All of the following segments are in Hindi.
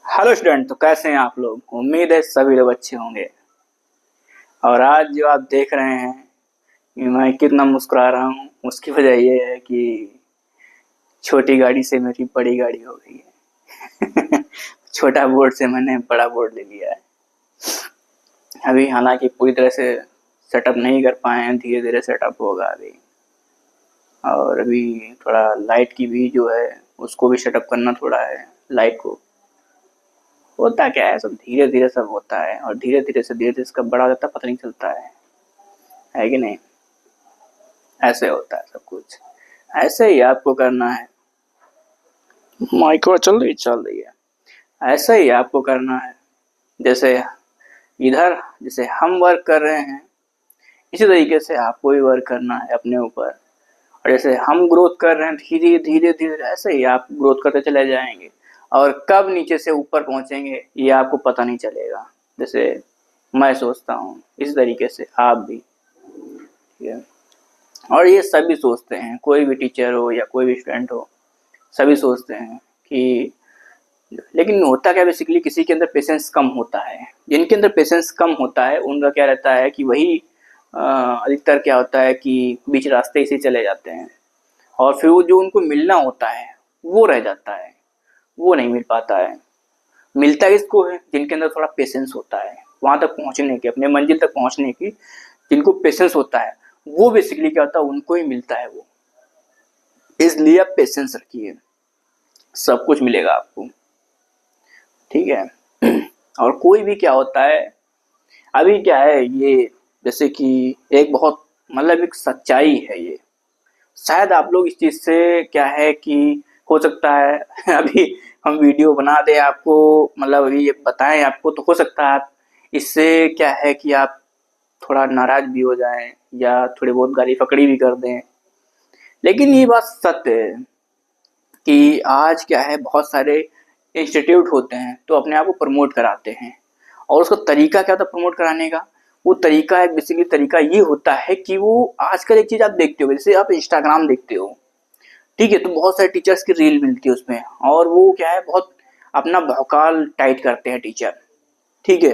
हेलो स्टूडेंट, तो कैसे हैं आप लोग। उम्मीद है सभी लोग अच्छे होंगे। और आज जो आप देख रहे हैं कि मैं कितना मुस्कुरा रहा हूँ, उसकी वजह ये है कि छोटी गाड़ी से मेरी बड़ी गाड़ी हो गई है। छोटा बोर्ड से मैंने बड़ा बोर्ड ले लिया है। अभी हालांकि पूरी तरह से सेटअप नहीं कर पाए हैं, धीरे धीरे सेटअप होगा अभी। और अभी थोड़ा लाइट की भी जो है उसको भी सेटअप करना थोड़ा है। लाइट को होता क्या है, सब धीरे धीरे सब होता है और धीरे धीरे इसका बड़ा हो जाता है, पता नहीं चलता है कि नहीं। ऐसे होता है सब कुछ, ऐसे ही आपको करना है। माइक्रो चल रही है। ऐसे ही आपको करना है। जैसे इधर जैसे हम वर्क कर रहे हैं, इसी तरीके से आपको भी वर्क करना है अपने ऊपर। और जैसे हम ग्रोथ कर रहे हैं धीरे धीरे धीरे, ऐसे ही आप ग्रोथ करते चले जाएंगे। और कब नीचे से ऊपर पहुंचेंगे ये आपको पता नहीं चलेगा। जैसे मैं सोचता हूँ इस तरीके से आप भी, ठीक है। और ये सभी सोचते हैं, कोई भी टीचर हो या कोई भी स्टूडेंट हो, सभी सोचते हैं कि, लेकिन होता क्या बेसिकली, किसी के अंदर पेशेंस कम होता है। जिनके अंदर पेशेंस कम होता है उनका क्या रहता है कि वही अधिकतर क्या होता है कि बीच रास्ते से चले जाते हैं। और फिर वो जो उनको मिलना होता है वो रह जाता है, वो नहीं मिल पाता है। मिलता इसको है जिनके अंदर थोड़ा पेशेंस होता है, वहां तक पहुंचने की, अपने मंजिल तक पहुंचने की। जिनको पेशेंस होता है वो बेसिकली क्या होता है, उनको ही मिलता है वो। इसलिए आप पेशेंस रखिए, सब कुछ मिलेगा आपको, ठीक है। और कोई भी क्या होता है, अभी क्या है ये, जैसे कि एक बहुत मतलब एक सच्चाई है ये। शायद आप लोग इस चीज से क्या है कि हो सकता है अभी हम वीडियो बना दें आपको, मतलब अभी ये बताएं आपको, तो हो सकता है आप इससे क्या है कि आप थोड़ा नाराज भी हो जाएं या थोड़ी बहुत गाली फकड़ी भी कर दें। लेकिन ये बात सत्य है कि आज क्या है, बहुत सारे इंस्टीट्यूट होते हैं तो अपने आप को प्रमोट कराते हैं। और उसका तरीका क्या था प्रमोट कराने का, वो तरीका एक बेसिकली तरीका ये होता है कि वो आजकल एक चीज आप देखते हो, जैसे आप इंस्टाग्राम देखते हो, ठीक है, तो बहुत सारे टीचर्स की रील मिलती है उसमें। और वो क्या है, बहुत अपना भौकाल टाइट करते हैं टीचर, ठीक है।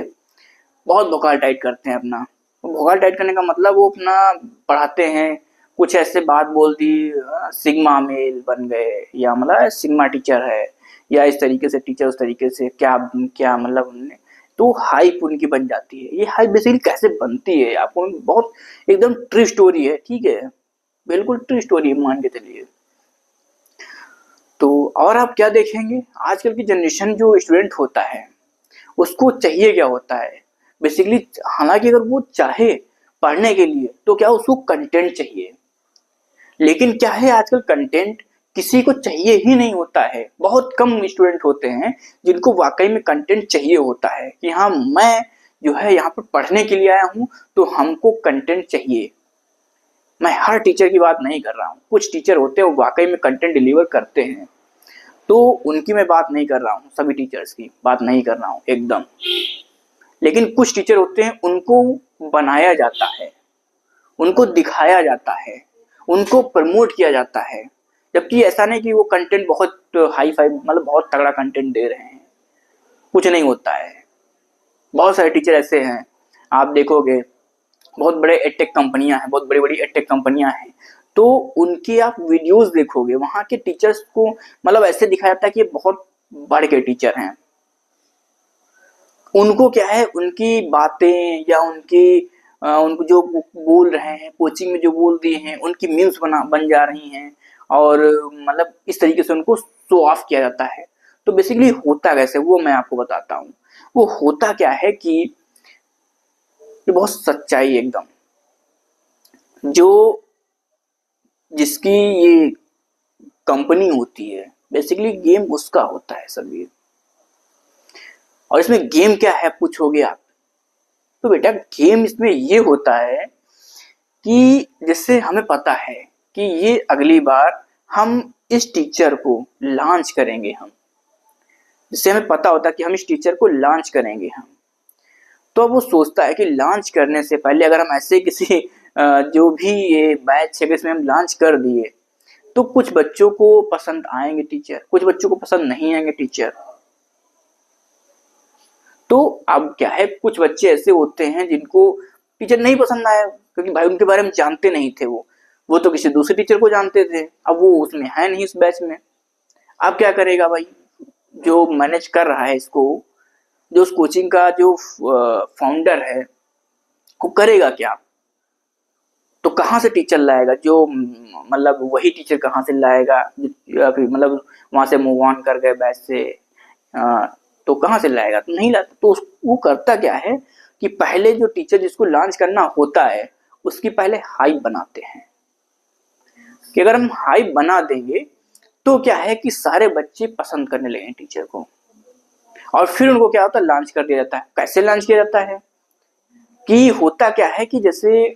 बहुत भौकाल टाइट करते हैं अपना। भौकाल टाइट करने का मतलब वो अपना पढ़ाते हैं, कुछ ऐसे बात बोल दी, सिग्मा मेल बन गए, या मतलब सिग्मा टीचर है, या इस तरीके से टीचर उस तरीके से, क्या क्या मतलब उनने, तो हाइप उनकी बन जाती है। ये हाइप बेसिकली कैसे बनती है आपको बहुत एकदम ट्रू स्टोरी है, ठीक है, बिल्कुल ट्रू स्टोरी मान के चलिए। तो और आप क्या देखेंगे, आजकल की जनरेशन जो स्टूडेंट होता है उसको चाहिए क्या होता है बेसिकली। हालांकि अगर वो चाहे पढ़ने के लिए तो क्या उसको कंटेंट चाहिए, लेकिन क्या है आजकल कंटेंट किसी को चाहिए ही नहीं होता है। बहुत कम स्टूडेंट होते हैं जिनको वाकई में कंटेंट चाहिए होता है कि हाँ मैं जो है यहाँ पर पढ़ने के लिए आया हूँ तो हमको कंटेंट चाहिए। मैं हर टीचर की बात नहीं कर रहा हूँ, कुछ टीचर होते हैं वो वाकई में कंटेंट डिलीवर करते हैं, तो उनकी मैं बात नहीं कर रहा हूँ, सभी टीचर्स की बात नहीं कर रहा हूँ एकदम। लेकिन कुछ टीचर होते हैं उनको बनाया जाता है, उनको दिखाया जाता है, उनको प्रमोट किया जाता है। जबकि ऐसा नहीं कि वो कंटेंट बहुत हाई फाई मतलब बहुत तगड़ा कंटेंट दे रहे हैं, कुछ नहीं होता है। बहुत सारे टीचर ऐसे हैं, आप देखोगे बहुत बड़े एडटेक कंपनियां हैं, बहुत बड़ी बड़ी एडटेक कंपनियां हैं, तो उनके आप वीडियोस देखोगे, वहां के टीचर्स को मतलब ऐसे दिखाया जाता है कि ये बहुत बड़े के टीचर हैं। उनको क्या है, उनकी बातें या उनकी उनको जो बोल रहे हैं कोचिंग में जो बोल दिए हैं उनकी मीम्स बन जा रही हैं। और मतलब इस तरीके से उनको शो ऑफ किया जाता है। तो बेसिकली होता कैसे वो मैं आपको बताता हूँ। वो होता क्या है कि ये बहुत सच्चाई एकदम, जो जिसकी ये कंपनी होती है बेसिकली गेम उसका होता है सब ये। और इसमें गेम क्या है पूछोगे आप, तो बेटा गेम इसमें ये होता है कि जिससे हमें पता है कि ये अगली बार हम इस टीचर को लॉन्च करेंगे, हम जिससे हमें पता होता है कि हम इस टीचर को लॉन्च करेंगे हम। तो अब वो सोचता है कि लॉन्च करने से पहले अगर हम ऐसे किसी जो भी ये बैच है इसमें हम लॉन्च कर दिए तो कुछ बच्चों को पसंद आएंगे टीचर, कुछ बच्चों को पसंद नहीं आएंगे टीचर। तो अब क्या है, कुछ बच्चे ऐसे होते हैं जिनको टीचर नहीं पसंद आया, क्योंकि भाई उनके बारे में जानते नहीं थे, वो तो किसी दूसरे टीचर को जानते थे, अब वो उसमें है नहीं, इस बैच में। अब क्या करेगा भाई, जो मैनेज कर रहा है इसको, जो उस कोचिंग का जो फाउंडर है, वो करेगा क्या? तो कहाँ से टीचर लाएगा, जो मतलब वही टीचर कहाँ से लाएगा, या फिर मतलब वहां से मूव ऑन कर गए बैच से, तो कहाँ से लाएगा? तो नहीं लाता। तो वो करता क्या है कि पहले जो टीचर जिसको लॉन्च करना होता है उसकी पहले हाइप बनाते हैं, कि अगर हम हाइप बना देंगे तो क्या है कि सारे बच्चे पसंद करने लगे टीचर को, और फिर उनको क्या होता है, लॉन्च कर दिया जाता है। कैसे लॉन्च किया जाता है कि होता क्या है कि जैसे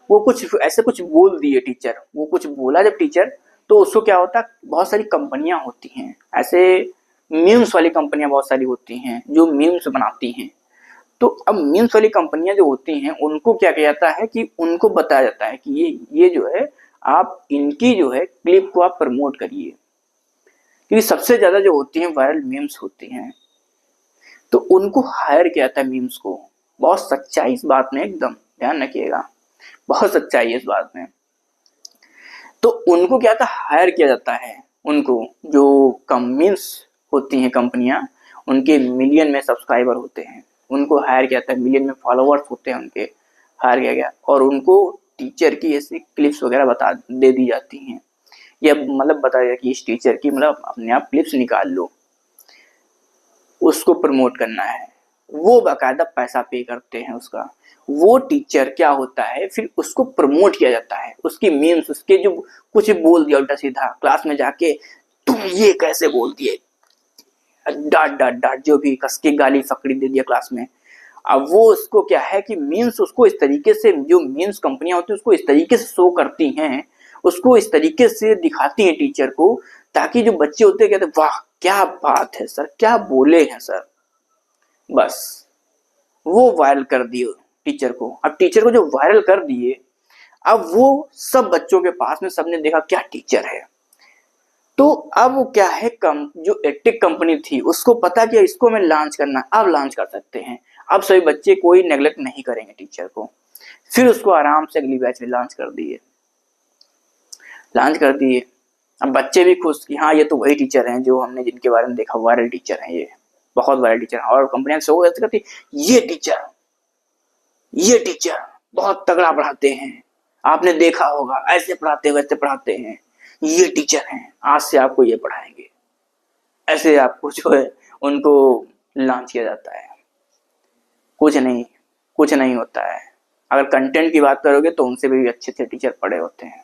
वो कुछ ऐसे कुछ बोल दिए टीचर, वो कुछ बोला जब टीचर, तो उसको क्या होता है, बहुत सारी कंपनियां होती हैं ऐसे, मीम्स वाली कंपनियां बहुत सारी होती हैं जो मीम्स बनाती हैं। तो अब मीम्स वाली कंपनियां जो होती हैं उनको क्या किया जाता है कि उनको बताया जाता है कि ये जो है, आप इनकी जो है क्लिप को आप प्रमोट करिए, क्योंकि सबसे ज्यादा जो होती हैं वायरल मीम्स होती हैं, तो उनको हायर किया जाता है मीम्स को। बहुत सच्चाई इस बात में, एकदम ध्यान रखिएगा, बहुत सच्चाई है इस बात में। तो उनको क्या था, हायर किया जाता है उनको, जो मीम्स होती हैं कंपनियां, उनके मिलियन में सब्सक्राइबर होते हैं, उनको हायर किया जाता है, मिलियन में फॉलोअर्स होते हैं उनके, हायर किया गया, और उनको टीचर की ऐसी क्लिप्स वगैरह बता दे दी जाती हैं, या मतलब बताया गया कि इस टीचर की मतलब अपने आप क्लिप्स निकाल लो, उसको प्रमोट करना है। वो बाकायदा पैसा पे करते हैं उसका। वो टीचर क्या होता है, फिर उसको प्रमोट किया जाता है, उसकी मीम्स, उसके जो कुछ बोल दिया उल्टा सीधा क्लास में जाके, तुम ये कैसे बोल दिए, डांट डांट डांट, जो भी कस के गाली फकड़ी दे दिया क्लास में। अब वो उसको क्या है कि मीम्स उसको इस तरीके से, जो मीम्स कंपनियां होती है उसको इस तरीके से शो करती हैं, उसको इस तरीके से दिखाती हैं टीचर को, ताकि जो बच्चे होते हैं कहते वाह क्या बात है सर, क्या बोले हैं सर, बस वो वायरल कर दिए टीचर को। अब टीचर को जो वायरल कर दिए, अब वो सब बच्चों के पास में सबने देखा क्या टीचर है, तो अब वो क्या है, जो एडटेक कंपनी थी उसको पता कि इसको मैं लॉन्च करना, अब लॉन्च कर सकते हैं, अब सभी बच्चे कोई नेग्लेक्ट नहीं करेंगे टीचर को। फिर उसको आराम से अगली बैच में लॉन्च कर दिए, लॉन्च कर दिए। अब बच्चे भी खुश कि हाँ ये तो वही टीचर हैं जो हमने, जिनके बारे में देखा वायरल टीचर हैं, ये बहुत वायरल टीचर हैं, और कंपनियां शो ऐसे करती, ये टीचर बहुत तगड़ा पढ़ाते हैं, आपने देखा होगा ऐसे पढ़ाते वैसे पढ़ाते हैं, ये टीचर हैं, आज से आपको ये पढ़ाएंगे, ऐसे आपको जो है उनको लॉन्च किया जाता है। कुछ नहीं, कुछ नहीं होता है। अगर कंटेंट की बात करोगे तो उनसे भी अच्छे अच्छे टीचर पढ़े होते हैं,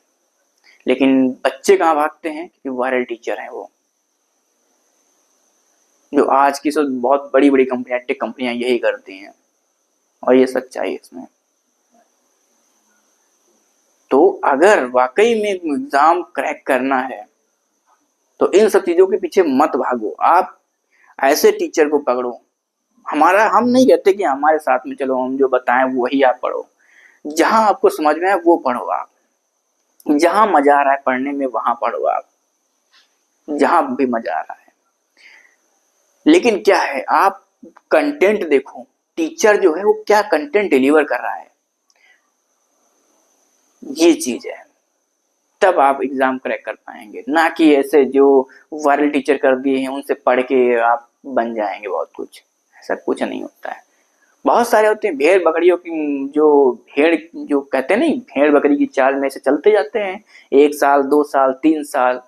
लेकिन बच्चे कहाँ भागते हैं, क्योंकि वायरल टीचर हैं वो, जो आज की सब बहुत बड़ी बड़ी कंपनियां, टेक कंपनियां यही करती हैं, और ये सच्चाई है इसमें। तो अगर वाकई में एग्जाम क्रैक करना है तो इन सब चीजों के पीछे मत भागो, आप ऐसे टीचर को पकड़ो। हम नहीं कहते कि हमारे साथ में चलो, हम जो बताएं वही आप पढ़ो, जहां आपको समझ में आए वो पढ़ो आप, जहां मजा आ रहा है पढ़ने में वहां पढ़ो आप, जहां भी मजा आ रहा है। लेकिन क्या है, आप कंटेंट देखो, टीचर जो है वो क्या कंटेंट डिलीवर कर रहा है, ये चीज है, तब आप एग्जाम क्रैक कर पाएंगे, ना कि ऐसे जो वायरल टीचर कर दिए हैं उनसे पढ़ के आप बन जाएंगे बहुत कुछ। ऐसा कुछ नहीं होता है। बहुत सारे होते हैं भेड़ बकरियों की, जो भेड़ जो कहते हैं नहीं, भेड़ बकरी की चाल में से चलते जाते हैं, 1 साल 2 साल 3 साल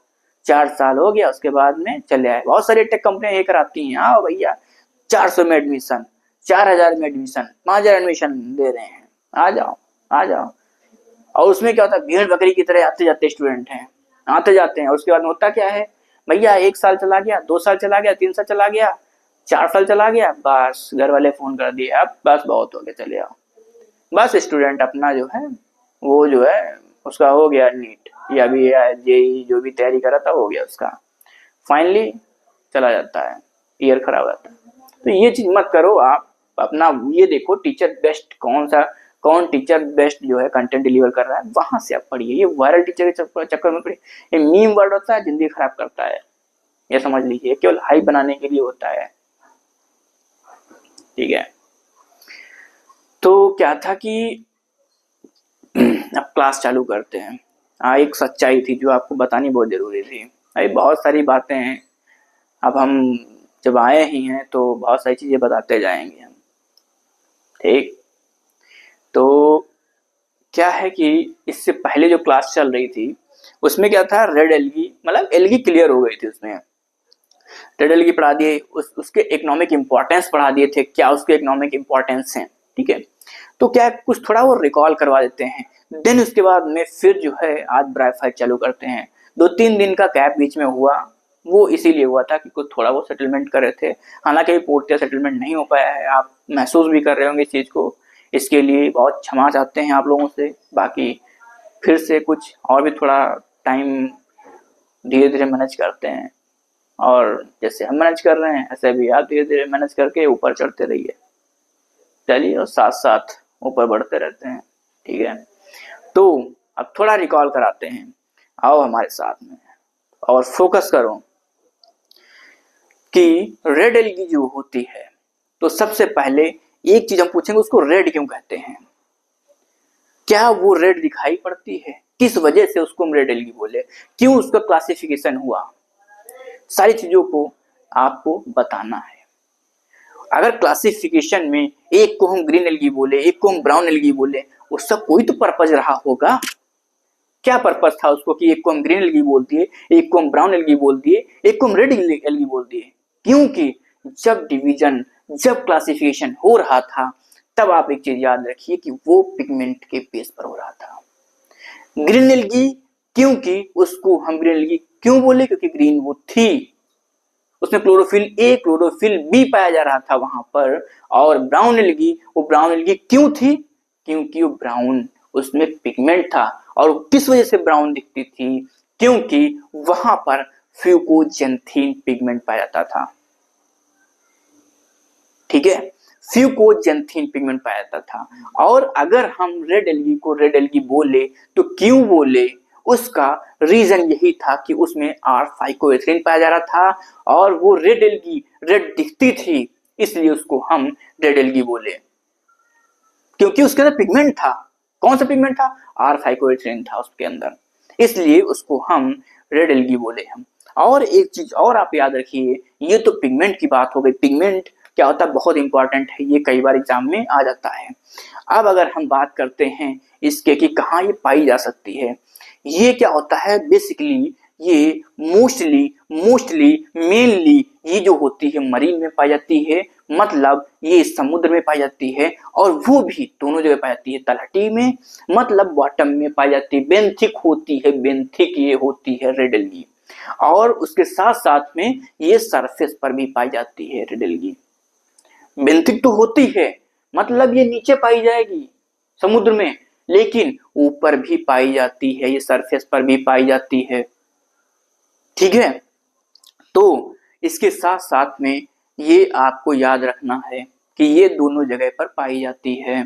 4 साल हो गया, उसके बाद में चले आए। बहुत सारी टेक कंपनियां ये कराती हैं, आओ भैया 400 में एडमिशन, 4000 में एडमिशन, 5000 एडमिशन दे रहे हैं, आ जाओ आ जाओ। और उसमें क्या होता है, भेड़ बकरी की तरह आते जाते स्टूडेंट हैं, आते जाते हैं, और उसके बाद में होता क्या है, भैया 1 साल चला गया, 2 साल चला गया, 3 साल चला गया, 4 साल चला गया, बस घर वाले फोन कर दिए, अब बस बहुत हो गया, चले आओ। बस स्टूडेंट अपना जो है वो जो है उसका हो गया नीट, या भी जेई जो भी तैयारी करा था हो गया उसका, फाइनली चला जाता है, ईयर खराब हो जाता है। तो ये चीज मत करो आप, अपना ये देखो टीचर बेस्ट कौन टीचर बेस्ट जो है कंटेंट डिलीवर कर रहा है, वहां से आप पढ़िए। ये वायरल टीचर के चक्कर में पढ़िए, ये मीम वर्ड होता है, जिंदगी खराब करता है, ये समझ लीजिए, केवल हाइप बनाने के लिए होता है। ठीक है, तो क्या था कि अब क्लास चालू करते हैं। एक सच्चाई थी जो आपको बतानी बहुत जरूरी थी। अभी बहुत सारी बातें हैं, अब हम जब आए ही हैं तो बहुत सारी चीजें बताते जाएंगे हम। ठीक, तो क्या है कि इससे पहले जो क्लास चल रही थी उसमें क्या था, रेड एलगी, मतलब एलगी क्लियर हो गई थी, उसमें रेड एलगी पढ़ा दिए, उसके इकोनॉमिक इंपॉर्टेंस पढ़ा दिए थे, क्या उसके इकोनॉमिक इंपॉर्टेंस हैं। ठीक है, तो क्या है, कुछ थोड़ा वो रिकॉल करवा देते हैं। देन उसके बाद में फिर जो है आज ब्राइफाई चालू करते हैं। 2-3 दिन का गैप बीच में हुआ, वो इसीलिए हुआ था कि कुछ थोड़ा वो सेटलमेंट कर रहे थे। हालांकि पूर्णतः सेटलमेंट नहीं हो पाया है, आप महसूस भी कर रहे होंगे इस चीज को। इसके लिए बहुत क्षमा चाहते हैं आप लोगों से। बाकी फिर से कुछ और भी थोड़ा टाइम धीरे धीरे मैनेज करते हैं, और जैसे हम मैनेज कर रहे हैं ऐसे भी आप धीरे धीरे मैनेज करके ऊपर चढ़ते रहिए। चलिए, और साथ साथ ऊपर बढ़ते रहते हैं। ठीक है, तो अब थोड़ा रिकॉल कराते हैं, आओ हमारे साथ में और फोकस करो कि रेड एलगी जो होती है, तो सबसे पहले एक चीज हम पूछेंगे, उसको रेड क्यों कहते हैं? क्या वो रेड दिखाई पड़ती है? किस वजह से उसको हम रेड एलगी बोले? क्यों उसका क्लासिफिकेशन हुआ? सारी चीजों को आपको बताना है। अगर क्लासिफिकेशन में एक को हम ग्रीन एलगी बोले, एक को हम ब्राउन एलगी बोले, उसका कोई तो पर्पज रहा होगा। क्या पर्पज था उसको कि एक को हम ग्रीन एलगी बोल दिए, एक को हम ब्राउन एलगी बोल दिए, एक को हम रेड एलगी बोल दिए? क्योंकि जब डिवीजन, जब क्लासिफिकेशन हो रहा था, तब आप एक चीज याद रखिए कि वो पिगमेंट के बेस पर हो रहा था। ग्रीन एलगी, क्योंकि उसको हम ग्रीन एलगी क्यों बोले? क्योंकि ग्रीन वो थी, उसमें क्लोरोफिल ए क्लोरोफिल बी पाया जा रहा था वहां पर। और ब्राउन एलगी, वो ब्राउन एलगी क्यों थी? क्योंकि वो ब्राउन, उसमें पिगमेंट था। और किस वजह से ब्राउन दिखती थी? क्योंकि वहां पर फ्यूकोजेंथीन पिगमेंट पाया जाता था। ठीक है, फ्यूकोजेंथीन पिगमेंट पाया जाता था। और अगर हम रेड एलगी को रेड एलगी बोले तो क्यों बोले? उसका रीजन यही था कि उसमें आर फाइकोएथिलीन पाया जा रहा था और वो रेड एलगी रेड दिखती थी, इसलिए उसको हम रेड एलगी बोले, क्योंकि उसके अंदर पिगमेंट था। कौन सा पिगमेंट था? आर फाइकोएथिलीन था उसके अंदर, इसलिए उसको हम रेड एलगी बोले हम। और एक चीज और आप याद रखिए, ये तो पिगमेंट की बात हो गई। पिगमेंट क्या होता है, बहुत इंपॉर्टेंट है, ये कई बार एग्जाम में आ जाता है। अब अगर हम बात करते हैं इसके कि कहाँ ये पाई जा सकती है, ये क्या होता है बेसिकली, ये मोस्टली मेनली ये जो होती है मरीन में पाई जाती है, मतलब ये समुद्र में पाई जाती है, और वो भी दोनों जगह पाई जाती है। तलहटी में मतलब बॉटम में पाई जाती है, बेंथिक होती है, बेंथिक ये होती है रेड एलगी। और उसके साथ साथ में ये सरफेस पर भी पाई जाती है रेड एलगी। बेंथिक तो होती है, मतलब ये नीचे पाई जाएगी समुद्र में, लेकिन ऊपर भी पाई जाती है, ये सरफेस पर भी पाई जाती है। ठीक है, तो इसके साथ साथ में ये आपको याद रखना है कि ये दोनों जगह पर पाई जाती है।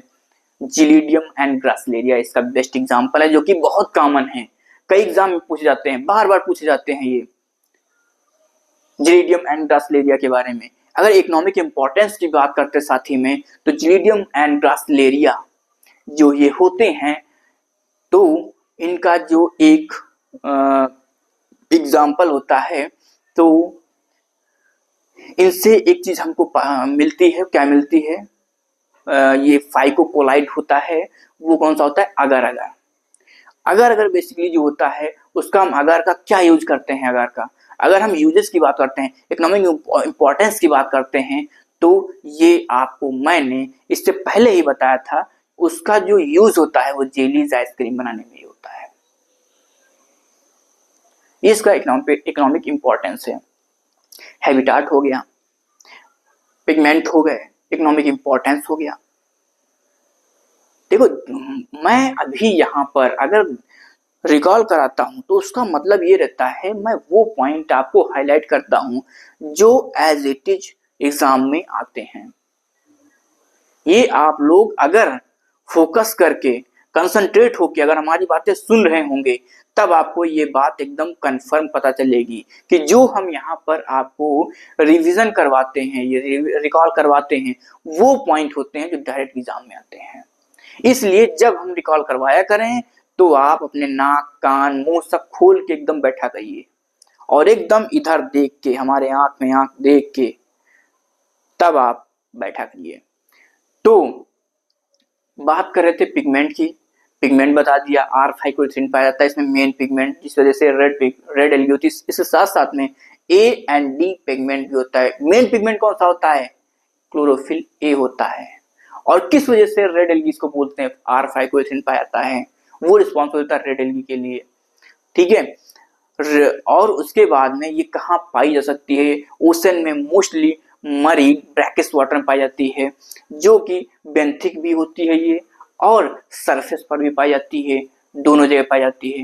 जिलीडियम एंड ग्रासलेरिया इसका बेस्ट एग्जांपल है, जो कि बहुत कॉमन है, कई एग्जाम में पूछे जाते हैं, बार बार पूछे जाते हैं ये जिलीडियम एंड ग्रासलेरिया के बारे में। अगर इकोनॉमिक इंपॉर्टेंस की बात करते साथी में, तो जिलीडियम एंड ग्रासलेरिया जो ये होते हैं, तो इनका जो एक एग्जाम्पल होता है, तो इनसे एक चीज हमको मिलती है। क्या मिलती है? ये फाइकोकोलाइट होता है, वो कौन सा होता है? अगर अगर अगर अगर बेसिकली जो होता है उसका हम अगर का क्या यूज करते हैं? अगर का अगर हम यूजेस की बात करते हैं, इकोनॉमिक इंपॉर्टेंस की बात करते हैं, तो ये आपको मैंने इससे पहले ही बताया था, उसका जो यूज होता है वो जेलीज आइसक्रीम बनाने में होता है। इसका इकोनॉमिक इंपॉर्टेंस है। हैबिटाट हो गया, पिगमेंट हो गए, इकोनॉमिक इंपॉर्टेंस हो गया। देखो, मैं अभी यहाँ पर अगर रिकॉल कराता हूं तो उसका मतलब ये रहता है, मैं वो पॉइंट आपको हाईलाइट करता हूं जो एज इट इज एग्जाम में आते हैं। ये आप लोग अगर फोकस करके कंसंट्रेट होकर अगर हमारी बातें सुन रहे होंगे तब आपको ये बात एकदम कंफर्म पता चलेगी कि जो हम यहाँ पर आपको रिवीजन करवाते हैं, ये रिकॉल करवाते हैं, वो पॉइंट होते हैं जो डायरेक्ट एग्जाम में आते हैं। इसलिए जब हम रिकॉल करवाया करें तो आप अपने नाक, कान, मुंह सब खोल के एकदम बैठा करिए और एकदम इधर देख के, हमारे आंख में आंख देख के तब आप बैठा करिए। तो बात कर रहे थे पिगमेंट की, पिगमेंट बता दिया, R5 पाया जाता है इसमें मेन पिगमेंट, जिस वजह से रेड एलगी होती है। इसके साथ साथ में A एंड D पिगमेंट भी होता है। मेन पिगमेंट कौन सा होता है? क्लोरोफिल A होता है। और किस वजह से रेड एलगी इसको बोलते हैं? R5 पाया जाता है, वो रिस्पॉन्सिबल होता है रेड एलगी के लिए, ठीक है। और उसके बाद में ये कहाँ पाई जा सकती है? ओशन में मोस्टली मरीन ब्रैकिश वाटर में पाई जाती है, जो कि बेंथिक भी होती है ये, और सरफेस पर भी पाई जाती है, दोनों जगह पाई जाती है,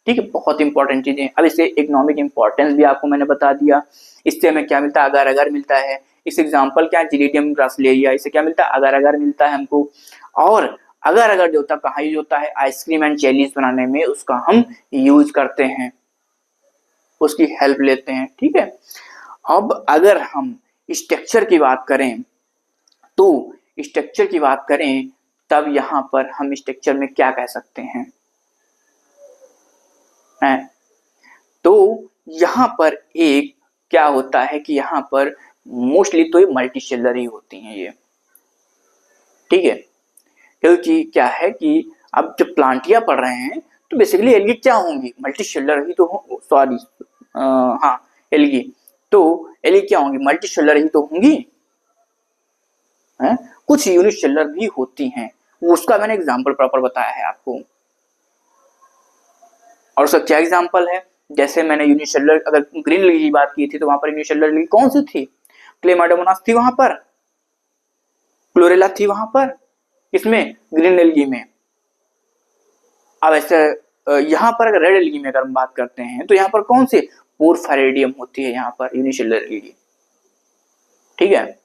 ठीक है। बहुत इंपॉर्टेंट चीजें। अब इसे इकोनॉमिक इंपॉर्टेंस भी आपको मैंने बता दिया। इससे हमें क्या मिलता है? अगर अगर मिलता है। इस एग्जाम्पल क्या है? जिलीडियम ग्रासलेरिया, इसे क्या मिलता है? अगर अगर मिलता है हमको। और अगर अगर जो होता है कहाँ यूज होता है? आइसक्रीम एंड जेलीज बनाने में उसका हम यूज करते हैं, उसकी हेल्प लेते हैं, ठीक है। अब अगर हम स्ट्रक्चर की बात करें तो स्ट्रक्चर की बात करें तब यहां पर हम स्ट्रक्चर में क्या कह सकते हैं? तो यहां पर एक क्या होता है कि यहां पर मोस्टली तो ये मल्टीसेलुलर ही होती हैं ये, ठीक है। क्योंकि क्या है कि अब जब प्लांटिया पढ़ रहे हैं तो बेसिकली एल्गी क्या होंगी? मल्टीसेलुलर ही तो सॉरी हाँ एल्गी, तो एल्गी क्या होंगी? मल्टीसेलुलर ही तो होंगी, है? कुछ यूनिसेलुलर भी होती हैं, उसका मैंने एग्जांपल प्रॉपर बताया है आपको। और उसका क्या एग्जांपल है? जैसे मैंने यूनिसेलुलर, अगर ग्रीन एल्गी की बात की थी तो वहां पर यूनिसेलुलर एल्गी कौन सी थी? क्लेमाइडोमोनास थी वहां पर, क्लोरेला थी वहां पर, इसमें ग्रीन एल्गी में। अब ऐसे यहाँ पर अगर रेड एल्गी में अगर हम बात करते हैं तो यहाँ पर कौन सी? पोरफायरिडियम होती है यहाँ पर यूनिसेलुलर एल्गी, ठीक है।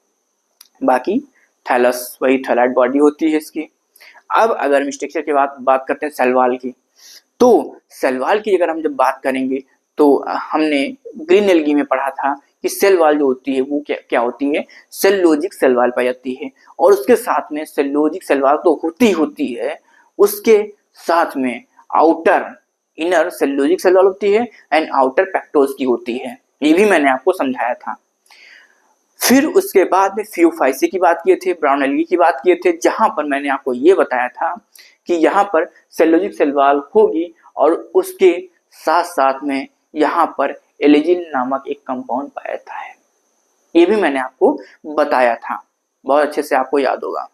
बाकी थैलस, वही थैलाइड बॉडी होती है इसकी। अब अगर हम स्ट्रक्चर की बात करते हैं सेलवाल की, तो सेलवाल की अगर हम जब बात करेंगे तो हमने ग्रीन एल्गी में पढ़ा था कि सेल वाल जो होती है वो क्या होती है? सेलुलोजिक सेल वाल पाई जाती है। और उसके साथ में सेलुलोजिक सेल वाल तो होती है, उसके साथ में outer inner cellulosic cell wall होती है एंड आउटर पेक्टोज की होती है, ये भी मैंने आपको समझाया था। फिर उसके बाद में फियोफाइसी की बात किए थे, ब्राउन एल्गी की बात किए थे, जहां पर मैंने आपको ये बताया था कि यहाँ पर सेलुलोजिक सेल वाल होगी और उसके साथ साथ में यहाँ पर एलिजिन नामक एक कंपाउंड पाया जाता है, ये भी मैंने आपको बताया था, बहुत अच्छे से आपको याद होगा।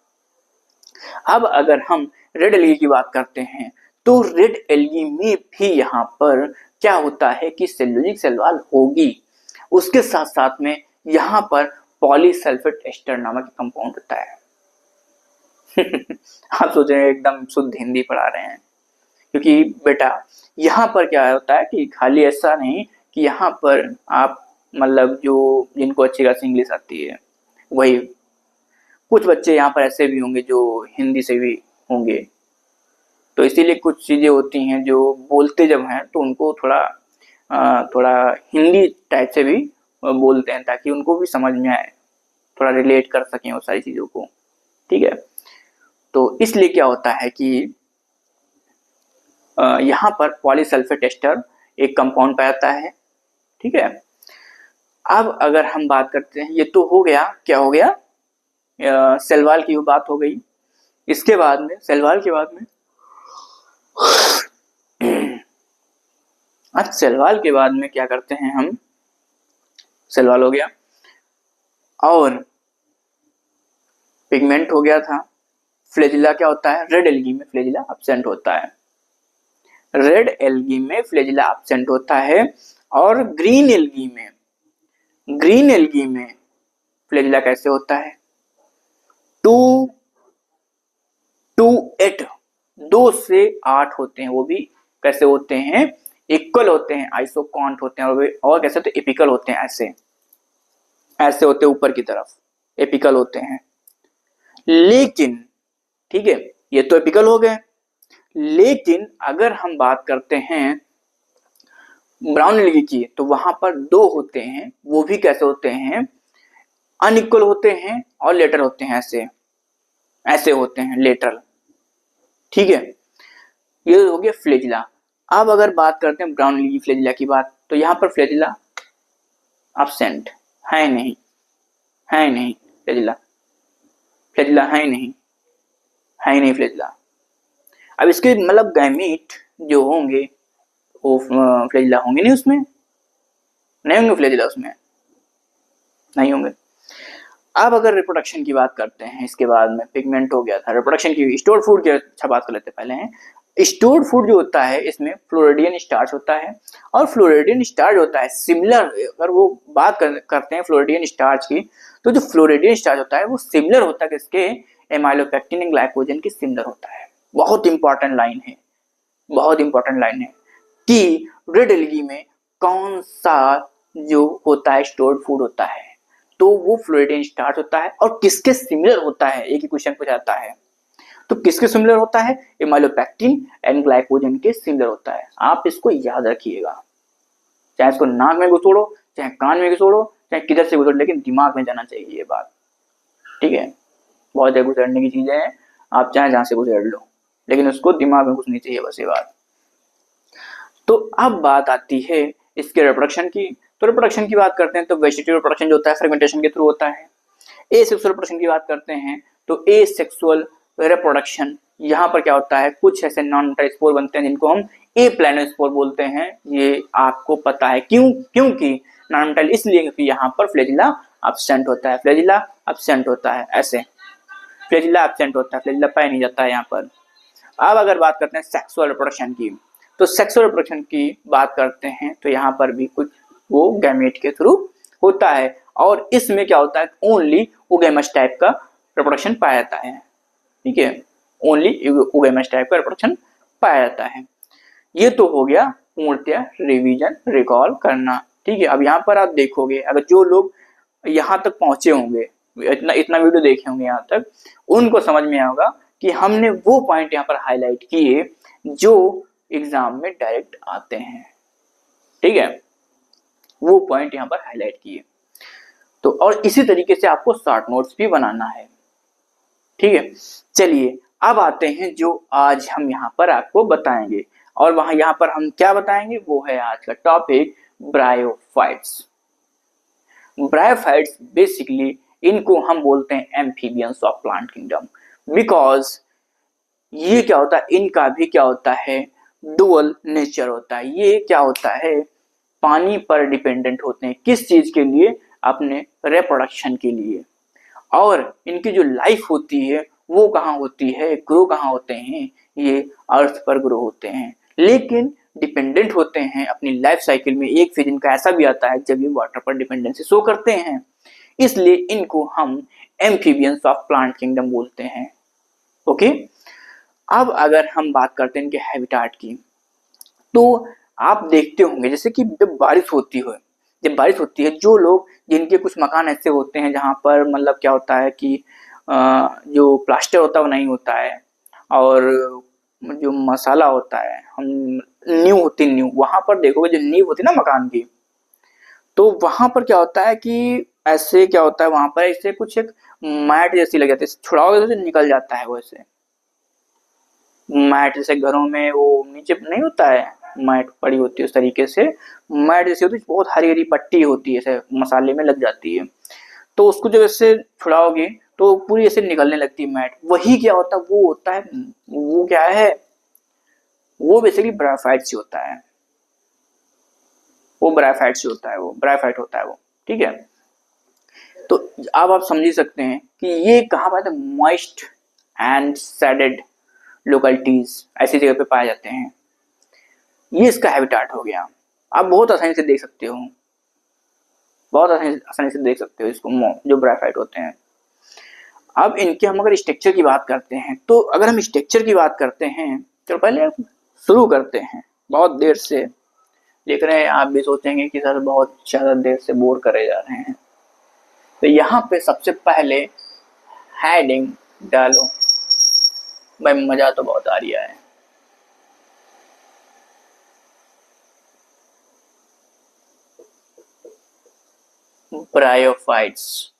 अब अगर हम रेड एल्गी की बात करते हैं तो रेड एल्गी में भी यहाँ पर क्या होता है कि सेलुलोजिक सेल वाल होगी, उसके साथ साथ में यहाँ पर पॉलीसल्फेट एस्टर नामक कंपाउंड होता है। आप सोच रहे हैं एकदम शुद्ध हिंदी पढ़ा रहे हैं, क्योंकि बेटा यहाँ पर क्या होता है कि खाली ऐसा नहीं कि यहाँ पर आप मतलब जो जिनको अच्छी खासी इंग्लिश आती है वही, कुछ बच्चे यहाँ पर ऐसे भी होंगे जो हिंदी से भी होंगे, तो इसीलिए कुछ चीजें होती हैं जो बोलते जब हैं तो उनको थोड़ा हिंदी टाइप से भी बोलते हैं ताकि उनको भी समझ में आए, थोड़ा रिलेट कर सकें वो सारी चीजों को, ठीक है। तो इसलिए क्या होता है कि यहाँ पर पॉलीसल्फेट एस्टर एक कंपाउंड पाया जाता है, ठीक है। अब अगर हम बात करते हैं, ये तो हो गया, क्या हो गया? सेलवाल की बात हो गई। इसके बाद में सेलवाल के बाद में आज सेलवाल के बाद में क्या करते हैं हम? सेलवाल हो गया और पिगमेंट हो गया था। फ्लैजिला क्या होता है? रेड एल्गी में फ्लैजिला एब्सेंट होता है, रेड एल्गी में फ्लैजिला एब्सेंट होता है। और ग्रीन एल्गी में फ्लैजिला कैसे होता है? 2 2 से 8 होते हैं, वो भी कैसे होते हैं? इक्वल होते हैं, आइसोकॉन्ट होते हैं, और कैसे होते हैं? एपिकल होते हैं, ऐसे होते हैं ऊपर की तरफ, एपिकल होते हैं। लेकिन ठीक है, ये तो एपिकल हो गए, लेकिन अगर हम बात करते हैं ब्राउन एलगी की तो वहां पर दो होते हैं, वो भी कैसे होते हैं, अनइक्वल होते हैं और लेटर होते हैं, ऐसे ऐसे होते हैं लेटरल। ठीक है, ये हो गया फ्लैजिला। अब अगर बात करते हैं ब्राउन एलगी फ्लैजिला की बात, तो यहाँ पर फ्लैजिला एब्सेंट है नहीं, है नहीं फ्लैजिला, फ्लैजिला है नहीं, है नहीं फ्लैजिला। अब इसके मतलब गैमीट जो होंगे वो फ्लैजिला होंगे नहीं, उसमें नहीं होंगे फ्लैजिला, उसमें नहीं होंगे। अब अगर रिप्रोडक्शन की बात करते हैं, इसके बाद में पिगमेंट हो गया था, रिप्रोडक्शन की स्टोर्ड फूड की अच्छा बात कर लेते पहले हैं। स्टोर्ड फूड जो होता है इसमें फ्लोरिडियन स्टार्च होता है, और फ्लोरिडियन स्टार्च होता है सिमिलर, अगर वो बात करते हैं फ्लोरिडियन स्टार्च की, तो जो फ्लोरिडियन स्टार्च होता है वो सिमिलर होता है किसके, एमाइलोपेक्टिन एंड ग्लाइकोजन के सिमिलर होता है। बहुत इंपॉर्टेंट लाइन है, बहुत इंपॉर्टेंट लाइन है कि रेड एलगी में कौन सा जो होता है स्टोर्ड फूड होता है, तो वो फ्लोरिडियन स्टार्च होता है, और किसके सिमिलर होता है, एक ही क्वेश्चन पूछा जाता है, तो किसके सिमिलर होता है, एमाइलोपेक्टिन एंड ग्लाइकोजन के सिमिलर होता है। आप इसको याद रखिएगा, चाहे इसको नाक में घुसोड़ो, चाहे कान में घुसोड़ो, चाहे किधर से घुसोड़ो, लेकिन दिमाग में जाना चाहिए ये बात। ठीक है, बहुत जगह घुसड़ने की चीजें हैं, आप चाहे जहां से घुसड़ लो, लेकिन उसको दिमाग में घुसनी चाहिए, बस ये बात। तो अब बात आती है इसके रिप्रोडक्शन की। तो रिप्रोडक्शन की बात करते हैं तो वेजिटेटिव रिप्रोडक्शन जो होता है फ्रेगमेंटेशन के थ्रू होता है। एसेक्सुअल रिप्रोडक्शन की बात करते हैं तो एसेक्सुअल रिप्रोडक्शन यहाँ पर क्या होता है, कुछ ऐसे नॉन मोटाइल स्पोर बनते हैं जिनको हम ए प्लानोस्पोर बोलते हैं। ये आपको पता है क्यों, क्योंकि नॉन मोटाइल इसलिए क्योंकि यहाँ पर फ्लैजिला एब्सेंट होता है, फ्लैजिला एब्सेंट होता है, ऐसे फ्लैजिला एब्सेंट होता है, फ्लैजिला पाया नहीं जाता है यहाँ पर। अब अगर बात करते हैं सेक्सुअल रिप्रोडक्शन की, तो सेक्सुअल रिप्रोडक्शन की बात करते हैं तो यहाँ पर भी कुछ वो गैमेट के थ्रू होता है, और इसमें क्या होता है, ओनली ओगेमस टाइप का रिप्रोडक्शन पाया जाता है। ठीक है, ओनली ओगेमस टाइप का रिप्रोडक्शन पाया जाता है। ये तो हो गया पूर्णतया रिवीजन, रिकॉल करना। ठीक है, अब यहाँ पर आप देखोगे अगर जो लोग यहाँ तक पहुंचे होंगे, इतना इतना वीडियो देखे होंगे यहाँ तक, उनको समझ में आएगा कि हमने वो पॉइंट यहाँ पर हाईलाइट किए जो एग्जाम में डायरेक्ट आते हैं। ठीक है, वो पॉइंट यहाँ पर हाईलाइट किए, तो और इसी तरीके से आपको शॉर्ट नोट्स भी बनाना है। ठीक है, चलिए अब आते हैं जो आज हम यहाँ पर आपको बताएंगे, और वहां यहाँ पर हम क्या बताएंगे वो है आज का टॉपिक ब्रायोफाइट्स। ब्रायोफाइट्स बेसिकली इनको हम बोलते हैं amphibians of plant kingdom, because ये क्या होता है, इनका भी क्या होता है, डुअल नेचर होता है। ये क्या होता है, पानी पर डिपेंडेंट होते हैं, किस चीज के लिए, अपने रिप्रोडक्शन के लिए। और इनकी जो लाइफ होती है वो कहाँ होती है, ग्रो कहाँ होते हैं, ये अर्थ पर ग्रो होते हैं, लेकिन डिपेंडेंट होते हैं अपनी लाइफ साइकिल में। एक फेज इनका ऐसा भी आता है जब ये वाटर पर डिपेंडेंसी शो करते हैं, इसलिए इनको हम एम्फीबियंस ऑफ प्लांट किंगडम बोलते हैं। ओके, अब अगर हम बात करते हैं इनके हैबिटाट की, तो आप देखते होंगे जैसे कि जब बारिश होती है, जब बारिश होती है, जो लोग जिनके कुछ मकान ऐसे होते हैं जहाँ पर मतलब क्या होता है कि जो प्लास्टर होता है वो नहीं होता है, और जो मसाला होता है, हम नींव होती है, नींव, वहां पर देखोगे जो नींव होती है ना मकान की, तो वहां पर क्या होता है कि ऐसे क्या होता है, वहां पर ऐसे कुछ एक मैट जैसी लग जाती है, छुड़ाओगे तो निकल जाता है। वैसे मैट जैसे घरों में वो नीचे नहीं होता है, मैट पड़ी होती है उस तरीके से, मैट जैसी होती है, बहुत हरी हरी पट्टी होती है, ऐसे मसाले में लग जाती है, तो उसको जब ऐसे छुड़ाओगे तो पूरी ऐसे निकलने लगती है मैट। वही क्या होता है, वो होता है, वो क्या है, वो बेसिकली ब्रायोफाइट से होता है, वो ब्रायोफाइट से होता है, वो ब्रायोफाइट होता है वो। ठीक है, तो अब आप समझ सकते हैं कि ये कहाँ पाते हैं, मॉइस्ट एंड सैडेड लोकेलिटीज, ऐसी जगह पे पाए जाते हैं। ये इसका हैबिटाट हो गया। आप बहुत आसानी से देख सकते हो, बहुत आसानी से देख सकते हो इसको, जो ब्रायोफाइट होते हैं। अब इनके हम अगर स्ट्रक्चर की बात करते हैं, तो अगर हम स्ट्रक्चर की बात करते हैं तो पहले शुरू करते हैं। बहुत देर से देख रहे हैं, आप भी सोचेंगे कि सर बहुत ज्यादा देर से बोर करे जा रहे हैं, तो यहाँ पे सबसे पहले हेडिंग डालो। भाई मजा तो बहुत आ रहा है, ब्रायोफाइट्स,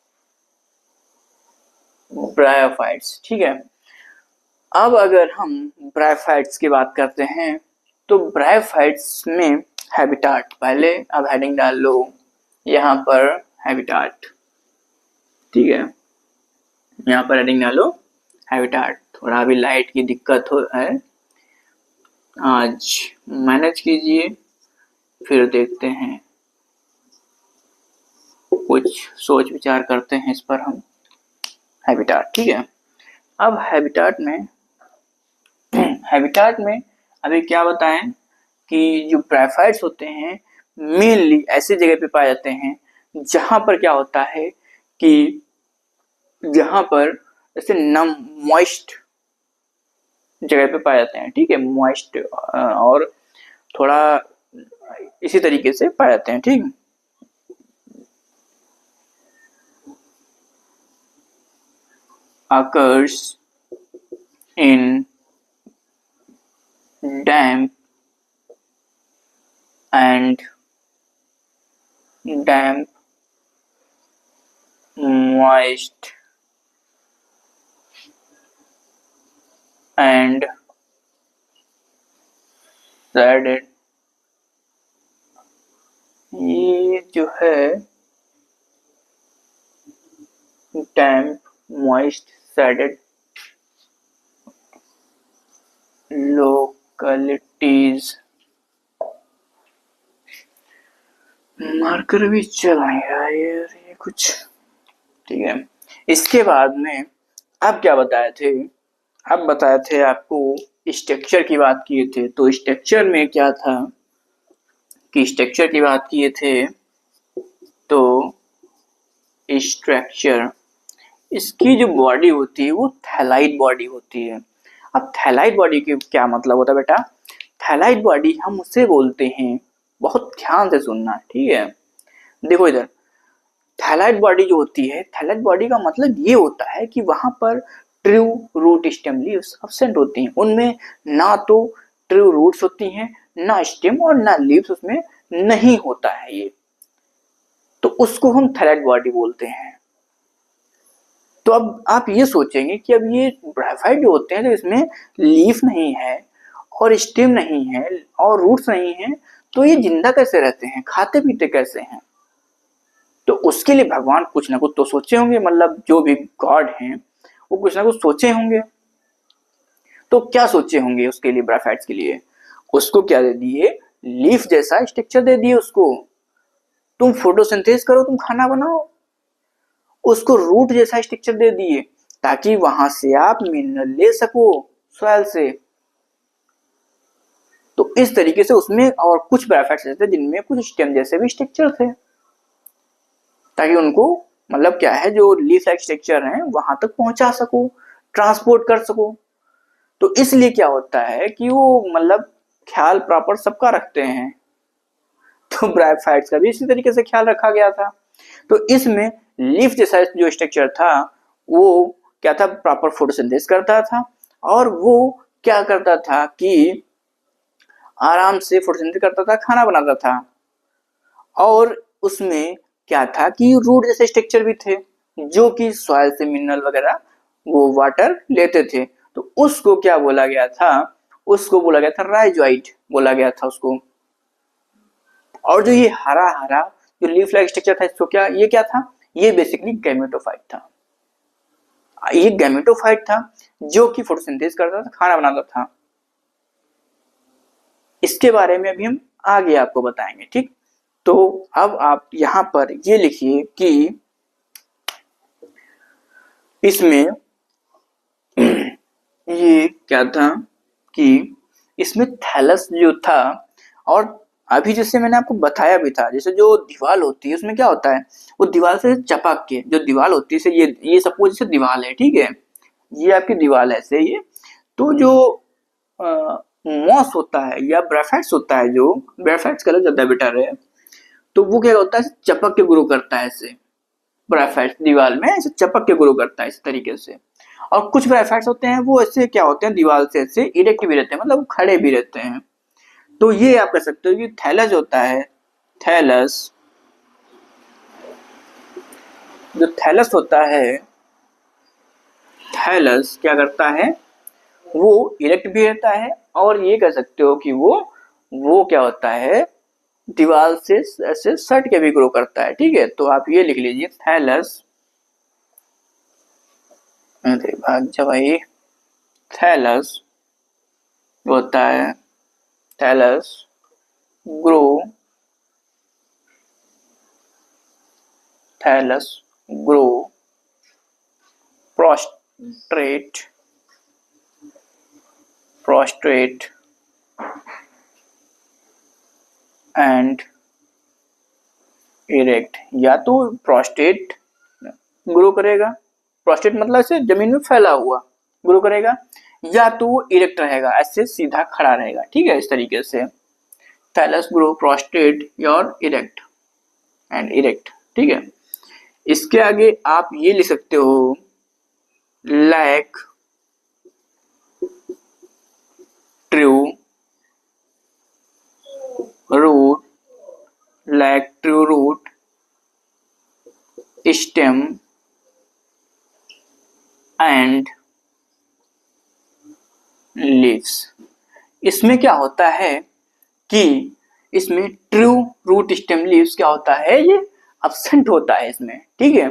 ब्रायोफाइट्स, ठीक है। अब अगर हम ब्रायोफाइट्स की बात करते हैं तो ब्रायोफाइट्स में हैबिटाट, पहले अब हेडिंग डाल लो यहाँ पर हैबिटाट, ठीक है, यहाँ पर हेडिंग डालो हैबिटाट। थोड़ा अभी लाइट की दिक्कत है, आज मैनेज कीजिए, फिर देखते हैं, कुछ सोच विचार करते हैं इस पर हम। हैबिटाट, ठीक है। अब हैबिटाट में अभी क्या बताएं कि जो ब्रायोफाइट्स होते हैं मेनली ऐसी जगह पे पाए जाते हैं जहां पर क्या होता है कि जहां पर जैसे नम मॉइस्ट जगह पे पाए जाते हैं, ठीक है, मॉइस्ट और थोड़ा इसी तरीके से पाए जाते हैं, ठीक। occurs in damp moist and shaded। ये जो है damp moist shaded localities, marker भी चलाएगा यार ये कुछ, ठीक है। इसके बाद में अब क्या बताए थे, अब बताए थे आपको स्ट्रक्चर की बात किए थे। तो स्ट्रक्चर में क्या था कि स्ट्रक्चर की बात किए थे तो स्ट्रक्चर, इसकी जो बॉडी होती है वो थैलाइड बॉडी होती है। अब थैलाइड बॉडी के क्या मतलब होता है बेटा, थैलाइड बॉडी हम उसे बोलते हैं, बहुत ध्यान से सुनना, ठीक है। देखो इधर थैलाइड बॉडी जो होती है, थैलाइड बॉडी का मतलब ये होता है कि वहां पर true root stem leaves absent होती हैं, उनमें ना तो ट्रू रूट्स होती हैं, ना स्टेम और ना लीव्स उसमें नहीं होता है ये, तो उसको हम थैलाइड बॉडी बोलते हैं। तो अब आप ये सोचेंगे कि अब ये ब्रायोफाइट जो होते हैं तो इसमें लीफ नहीं है और स्टेम नहीं है और रूट्स नहीं है, तो ये जिंदा कैसे रहते हैं, खाते पीते कैसे हैं। तो उसके लिए भगवान कुछ ना कुछ तो सोचे होंगे, मतलब जो भी गॉड हैं वो कुछ ना कुछ सोचे होंगे। तो क्या सोचे होंगे उसके लिए, ब्रायोफाइट्स के लिए उसको क्या दे दिए, लीफ जैसा स्ट्रक्चर दे दिए उसको, तुम फोटोसिंथेसिस करो, तुम खाना बनाओ। उसको रूट जैसा स्ट्रक्चर दे दिए ताकि वहां से आप मिनरल ले सको सॉइल से। तो इस तरीके से उसमें और कुछ ब्रायोफाइट्स ऐसे थे जिनमें कुछ स्टेम जैसे भी स्ट्रक्चर थे, ताकि उनको मतलब क्या है जो लीफ लाइक स्ट्रक्चर है वहां तक पहुंचा सको, ट्रांसपोर्ट कर सको। तो इसलिए क्या होता है कि वो मतलब ख्याल प्रॉपर सबका रखते हैं, तो ब्रायोफाइट्स का भी इसी तरीके से ख्याल रखा गया था। तो इसमें लीफ जैसा जो स्ट्रक्चर था वो क्या था, प्रॉपर फोटोसिंथेसिस करता था और वो क्या करता था कि आराम से फोटोसिंथेसिस करता था, खाना बनाता था। और उसमें क्या था कि रूट जैसे स्ट्रक्चर भी थे जो कि सॉइल से मिनरल वगैरह वो वाटर लेते थे। तो उसको क्या बोला गया था, उसको बोला गया था राइजोइट बोला गया था उसको। और जो ये हरा हरा जो लीफ लाइक स्ट्रक्चर था इसको क्या, ये क्या था, ये बेसिकली गैमेटोफाइट था। ये गैमेटोफाइट था जो कि फोटोसिंथेसिस करता था, खाना बनाता था। इसके बारे में अभी हम आगे आपको बताएंगे, ठीक। तो अब आप यहां पर ये लिखिए कि इसमें ये क्या था कि इसमें थैलस जो था, और अभी जैसे मैंने आपको बताया भी था, जैसे जो दीवार होती है उसमें क्या होता है, वो दीवार से चपक के जो दीवार होती है, ये सपोज जैसे दीवार है, ठीक है, ये आपकी दीवार है ऐसे ये, तो जो मॉस होता है या ब्रायोफाइट्स होता है, जो ब्रायोफाइट्स कलर ज्यादा बेटर है, तो वो क्या होता है चपक के ग्रो करता है ऐसे, ब्रायोफाइट्स दीवार में ऐसे चपक के ग्रो करता है इस तरीके से। और कुछ ब्रायोफाइट्स होते हैं वो ऐसे क्या होते हैं दीवार से ऐसे इरेक्ट भी रहते हैं, मतलब खड़े भी रहते हैं। तो ये आप कह सकते हो कि थैलस होता है, थैलस जो थैलस होता है, थैलस क्या करता है, वो इरेक्ट भी रहता है, और ये कह सकते हो कि वो क्या होता है, दीवार से ऐसे सट के भी ग्रो करता है। ठीक है, तो आप ये लिख लीजिए थैलस, भाग जा भाई, थैलस होता है, thallus grow, thallus grow prostrate and erect. या तो प्रोस्टेट ग्रो करेगा, प्रोस्टेट मतलब से जमीन में फैला हुआ ग्रो करेगा, या तो वो इरेक्ट रहेगा, ऐसे सीधा खड़ा रहेगा। ठीक है, इस तरीके से थैलस ग्रो प्रोस्टेट और इरेक्ट एंड इरेक्ट। ठीक है, इसके आगे आप ये लिख सकते हो lack true root, lack true root stem and leaves. इसमें क्या होता है कि इसमें ट्रू रूट स्टेम लीव्स क्या होता है, ये अब्सेंट होता है इसमें। ठीक है,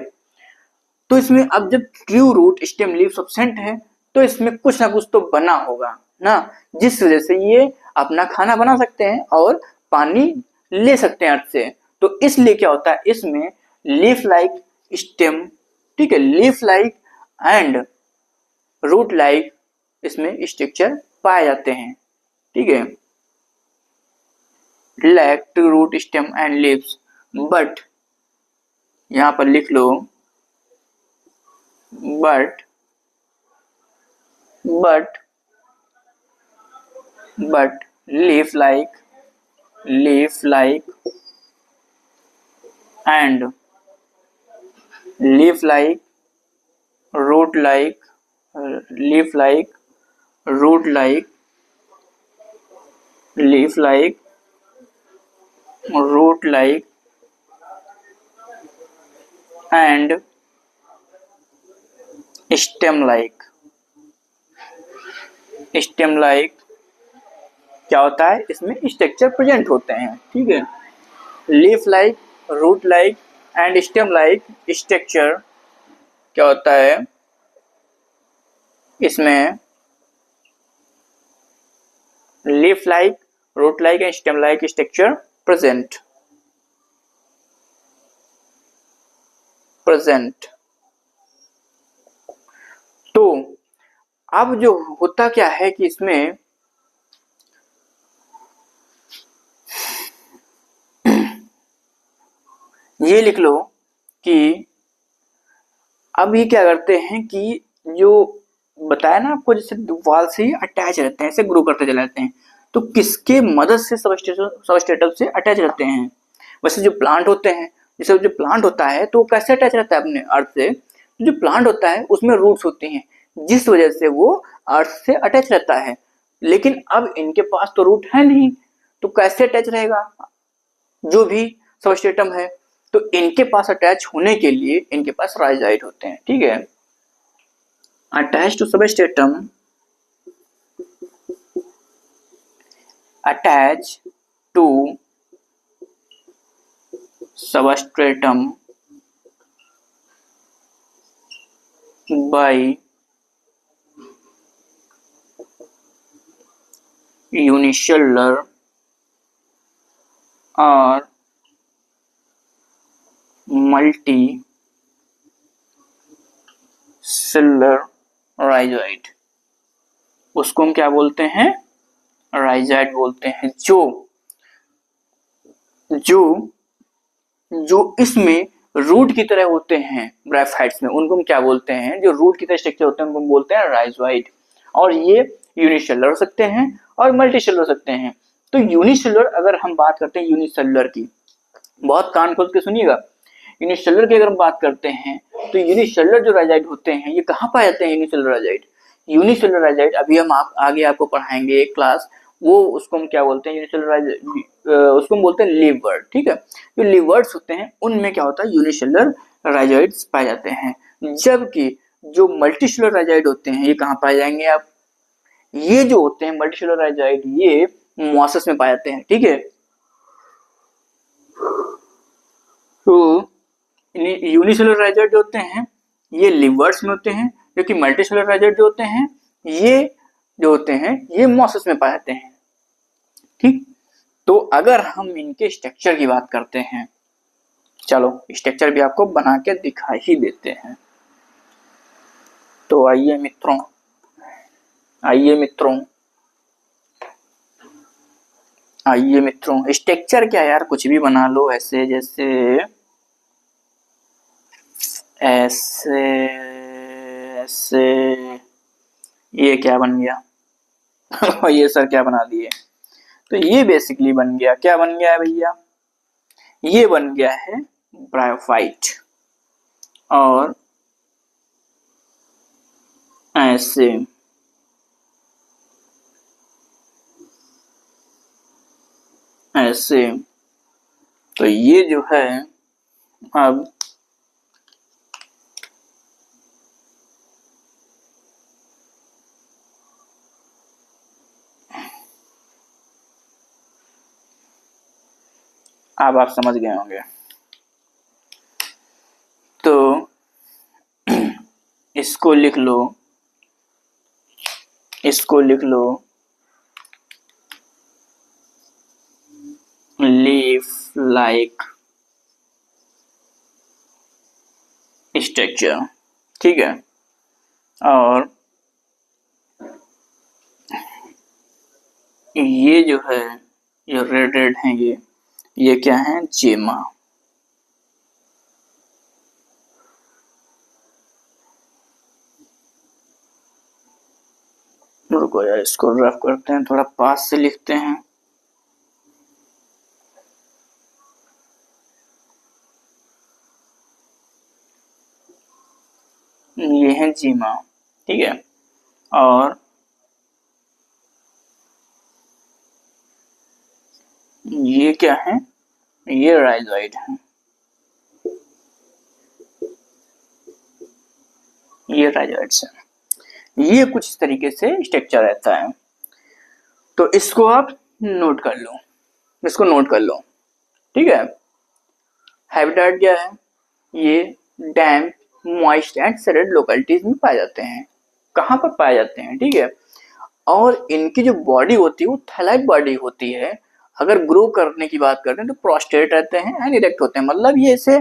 तो इसमें अब जब true root stem leaves absent है तो इसमें कुछ ना कुछ तो बना होगा ना, जिस वजह से ये अपना खाना बना सकते हैं और पानी ले सकते हैं अर्थ से। तो इसलिए क्या होता है, इसमें लीफ लाइक स्टेम, ठीक है, leaf like and root like इसमें स्ट्रक्चर पाए जाते हैं। ठीक है, lack true root stem and leaves, but यहां पर लिख लो but leaf like and leaf like root like leaf like root like leaf like root like and stem like क्या होता है, इसमें स्ट्रक्चर प्रेजेंट होते हैं। ठीक है, leaf like, root like and stem like structure क्या होता है, इसमें leaf like, root like and stem like structure present. तो अब जो होता क्या है कि इसमें ये लिख लो कि अब ये क्या करते हैं कि जो बताया ना आपको, जैसे वाल से ही अटैच रहते हैं, ऐसे ग्रो करते चले जाते हैं, तो किसके मदद से सबस्ट्रेटम से अटैच रहते हैं। वैसे जो प्लांट होते हैं, जैसे जो प्लांट होता है तो कैसे अटैच रहता है अपने अर्थ से, जो प्लांट होता है उसमें रूट्स होती हैं, जिस वजह से वो अर्थ से अटैच रहता है। लेकिन अब इनके पास तो रूट है नहीं, तो कैसे अटैच रहेगा जो भी सबस्ट्रेटम है, तो इनके पास अटैच होने के लिए इनके पास राइजाइट होते हैं। ठीक है, attach to substratum, attach to substratum by unicellular और multicellular rhizoid, उसको हम क्या बोलते हैं, राइजाइड बोलते हैं। जो इसमें रूट की तरह होते हैं ब्रायोफाइट्स में, उनको हम क्या बोलते हैं, जो रूट की तरह स्ट्रक्चर होते हैं उनको हम बोलते हैं राइजोइड। और ये यूनिसेलुलर हो सकते हैं और मल्टीसेलुलर हो सकते हैं। तो यूनिसेलुलर अगर हम बात करते हैं यूनिसेलुलर की, बहुत कान खोल के सुनिएगा, यूनिसेलुलर की अगर हम बात करते हैं तो यूनिसेलुलर जो राइजाइड होते हैं ये कहाँ पाए जाते हैं, यूनिसेलुलर राइजाइड अभी हम आगे आपको पढ़ाएंगे एक क्लास, वो उसको हम क्या बोलते हैं, यूनिसेलुलर उसको हम बोलते हैं लीव वर्ड। ठीक है, जो लीव वर्ड्स होते हैं उनमें क्या होता है, यूनिसेलुलर राइजोइड्स पाए जाते हैं। जबकि जो मल्टीसेलुलर राइजोइड होते हैं ये कहाँ पाए जाएंगे आप, ये जो होते हैं मल्टीसेलुलर राइजोइड ये मॉसेस में पाए जाते हैं। ठीक है, तो यूनिसेलुलर राइजोइड जो होते हैं ये लिवर्स में होते हैं, जबकि मल्टीसेलुलर राइजोइड जो होते हैं ये जो होते हैं ये मॉसेस में पाए जाते हैं। ठीक, तो अगर हम इनके स्ट्रक्चर की बात करते हैं, चलो स्ट्रक्चर भी आपको बना के दिखा ही देते हैं। तो आइए मित्रों, आइए मित्रों, स्ट्रक्चर क्या यार, कुछ भी बना लो ऐसे, जैसे ऐसे ऐसे, ये क्या बन गया ये सर क्या बना दिए, तो ये बेसिकली बन गया, क्या बन गया है भैया, ये बन गया है ब्रायोफाइट। और ऐसे ऐसे, तो ये जो है अब आप समझ गए होंगे। तो इसको लिख लो, इसको लिख लो लीफ लाइक स्ट्रक्चर। ठीक है, और ये जो है, ये रेड रेड हैं, ये क्या है, जेमा। रुको यार, इसको रफ करते हैं, थोड़ा पास से लिखते हैं। ये है जीमा। ठीक है, और ये क्या है, ये राइजोइड है, ये राइजोइड्स है। ये कुछ इस तरीके से स्ट्रक्चर रहता है। तो इसको आप नोट कर लो, इसको नोट कर लो। ठीक है, हैबिटेट क्या है, ये डैम्प, मॉइस्ट एंड सेडेड लोकेलिटीज में पाए जाते हैं। कहाँ पर पाए जाते हैं, ठीक है। और इनकी जो बॉडी होती है वो थैलाइड बॉडी होती है। अगर ग्रो करने की बात करते हैं तो प्रोस्ट्रेट रहते हैं एंड इरेक्ट होते हैं, मतलब ये ऐसे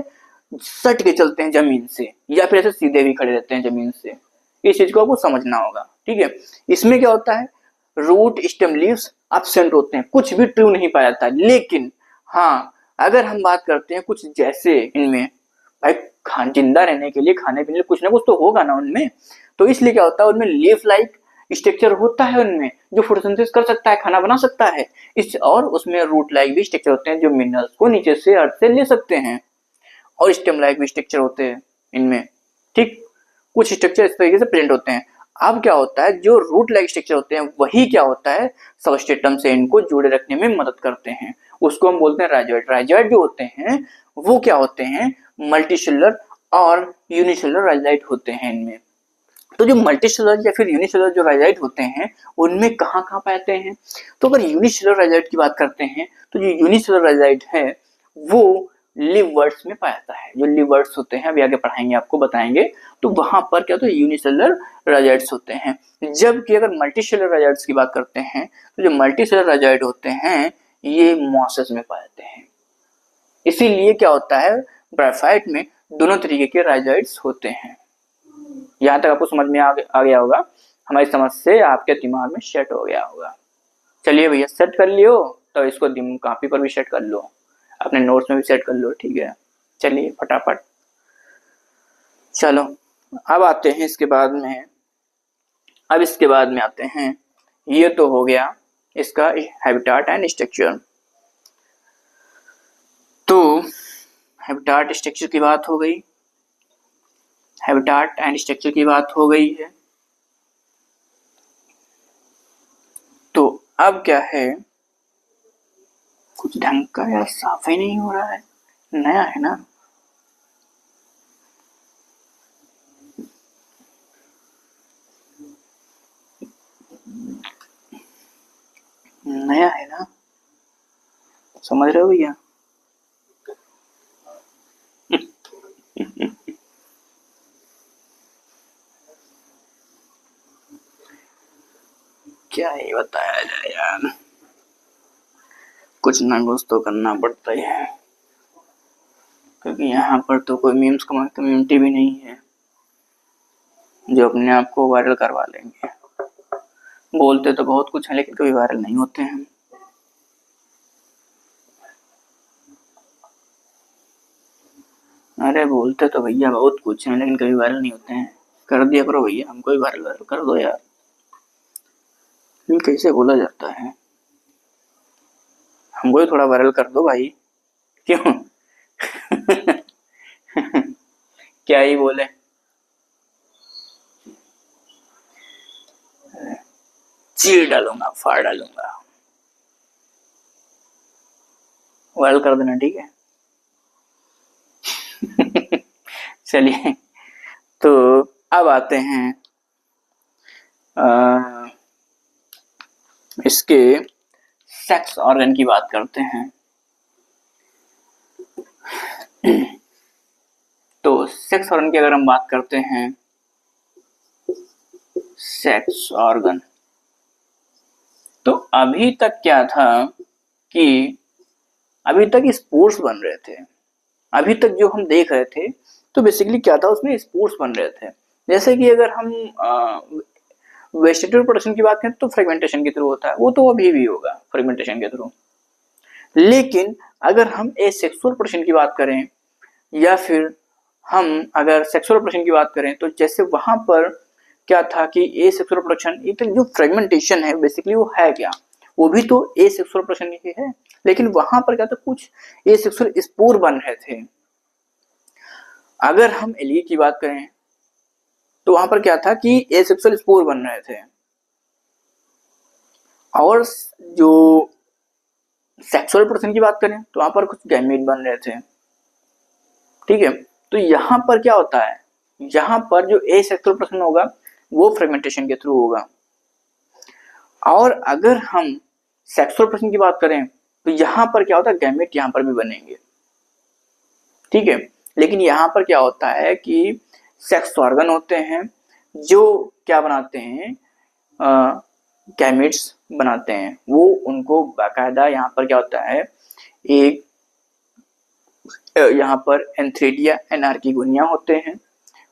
सट के चलते हैं जमीन से, या फिर ऐसे सीधे भी खड़े रहते हैं जमीन से। इस चीज को आपको समझना होगा। ठीक है, इसमें क्या होता है, रूट स्टेम लीव्स एब्सेंट होते हैं, कुछ भी ट्रू नहीं पाया जाता। लेकिन हाँ, अगर हम बात करते हैं कुछ जैसे इनमें, भाई जिंदा रहने के लिए खाने पीने कुछ ना कुछ तो होगा ना उनमें, तो इसलिए क्या होता है उनमें लीफ लाइक स्ट्रक्चर होता है उनमें, जो फोटोसिंथेसिस कर सकता है, खाना बना सकता है। इस और उसमें रूट लाइक भी स्ट्रक्चर होते हैं जो मिनरल्स को नीचे से अर्थ से ले सकते हैं, और स्टेम लाइक भी स्ट्रक्चर होते हैं इनमें। ठीक, कुछ स्ट्रक्चर इस तरीके से प्रेजेंट होते हैं। अब क्या होता है, जो रूट लाइक स्ट्रक्चर होते हैं वही क्या होता है, सबस्ट्रेटम से इनको जुड़े रखने में मदद करते हैं। उसको हम बोलते हैं राइजोइड। राइजोइड जो होते हैं वो क्या होते हैं, मल्टीसेलुलर और यूनिसेलुलर राइजोइड होते हैं इनमें। तो जो मल्टीसेलुलर या फिर यूनिसेलुलर जो राइजोइड होते हैं उनमें कहाँ कहाँ पाते हैं, तो अगर यूनिसेलुलर राइजोइड की बात करते हैं तो जो यूनिसेलुलर राइजोइड है वो लिवर्स में पाया जाता है। जो लिवर्स होते हैं अभी आगे पढ़ाएंगे, आपको बताएंगे, तो वहां पर क्या होता है, यूनिसेलुलर राइजोइड्स होते हैं। जबकि अगर मल्टीसेलुलर राइजोइड्स की बात करते हैं तो जो मल्टीसेलुलर राइजोइड होते हैं ये मॉसेस में पाए जाते हैं। इसीलिए क्या होता है, ब्रायोफाइट में दोनों तरीके के राइजोइड्स होते हैं। यहाँ तक आपको समझ में आ गया होगा, हमारी समझ से आपके दिमाग में सेट हो गया होगा। चलिए भैया, सेट कर लियो तो इसको कॉपी पर भी सेट कर लो, अपने नोट्स में भी सेट कर लो। ठीक है, चलिए फटाफट। चलो अब आते हैं इसके बाद में, अब इसके बाद में आते हैं, ये तो हो गया इसका हैबिटेट एंड स्ट्रक्चर। तो हैबिटेट स्ट्रक्चर की बात हो गई, हैबिटेट एंड स्ट्रक्चर की बात हो गई है। तो अब क्या है, कुछ ढंग का यार साफ ही नहीं हो रहा है, नया है ना। नया है ना, समझ रहे हो भैया। क्या ही बताया जाए यार, कुछ ना कुछ तो करना पड़ता ही है, क्योंकि यहाँ पर तो कोई मीम्स कम्युनिटी भी नहीं है जो अपने आप को वायरल करवा लेंगे। बोलते तो बहुत कुछ है लेकिन कभी वायरल नहीं होते हैं। अरे बोलते तो भैया बहुत कुछ है लेकिन कभी वायरल नहीं होते हैं। कर दिया करो भैया, हमको भी वायरल वायरल कर दो यार। कैसे बोला जाता है, हमको भी थोड़ा वायरल कर दो भाई, क्यों। क्या ही बोले, चीर डालूंगा, फाड़ डालूंगा, वायरल कर देना, ठीक है। चलिए, तो अब आते हैं इसके सेक्स ऑर्गन की बात करते हैं। तो सेक्स ऑर्गन की अगर हम बात करते हैं, सेक्स ऑर्गन, तो अभी तक क्या था कि अभी तक स्पोर्ट्स बन रहे थे। अभी तक जो हम देख रहे थे तो बेसिकली क्या था, उसमें स्पोर्ट्स बन रहे थे। जैसे कि अगर हम वेजिटेटिव प्रोडक्शन की बात करें तो फ्रेगमेंटेशन के थ्रू होता है, वो तो अभी भी होगा फ्रेगमेंटेशन के थ्रू। लेकिन अगर हम एसेक्सुअल प्रोडक्शन की बात करें या फिर हम अगर सेक्सुअल प्रोडक्शन की बात करें, तो जैसे वहां पर क्या था कि एसेक्सुअल प्रोडक्शन, ये जो फ्रेगमेंटेशन है बेसिकली वो है क्या, वो भी तो एसेक्सुअल प्रोडक्शन ही है। लेकिन वहां पर क्या था, कुछ एसेक्सुअल स्पोर बन रहे थे। अगर हम एलगी की बात करें तो वहां पर क्या था कि एसेक्सुअल स्पोर बन रहे थे, और जो सेक्सुअल प्रोडक्शन की बात करें तो वहां पर कुछ गैमेट बन रहे थे, ठीक है। तो यहां पर क्या होता है, यहां पर जो एसेक्सुअल प्रोडक्शन होगा वो फ्रेगमेंटेशन के थ्रू होगा, और अगर हम सेक्सुअल प्रोडक्शन की बात करें तो यहां पर क्या होता है, गैमेट यहां पर भी बनेंगे, ठीक है। लेकिन यहां पर क्या होता है कि सेक्स ऑर्गन होते हैं जो क्या बनाते हैं, गैमेट्स बनाते हैं, वो उनको बाकायदा यहाँ पर क्या होता है, एक यहाँ पर एंथ्रेडिया एनार्किगोनिया होते हैं।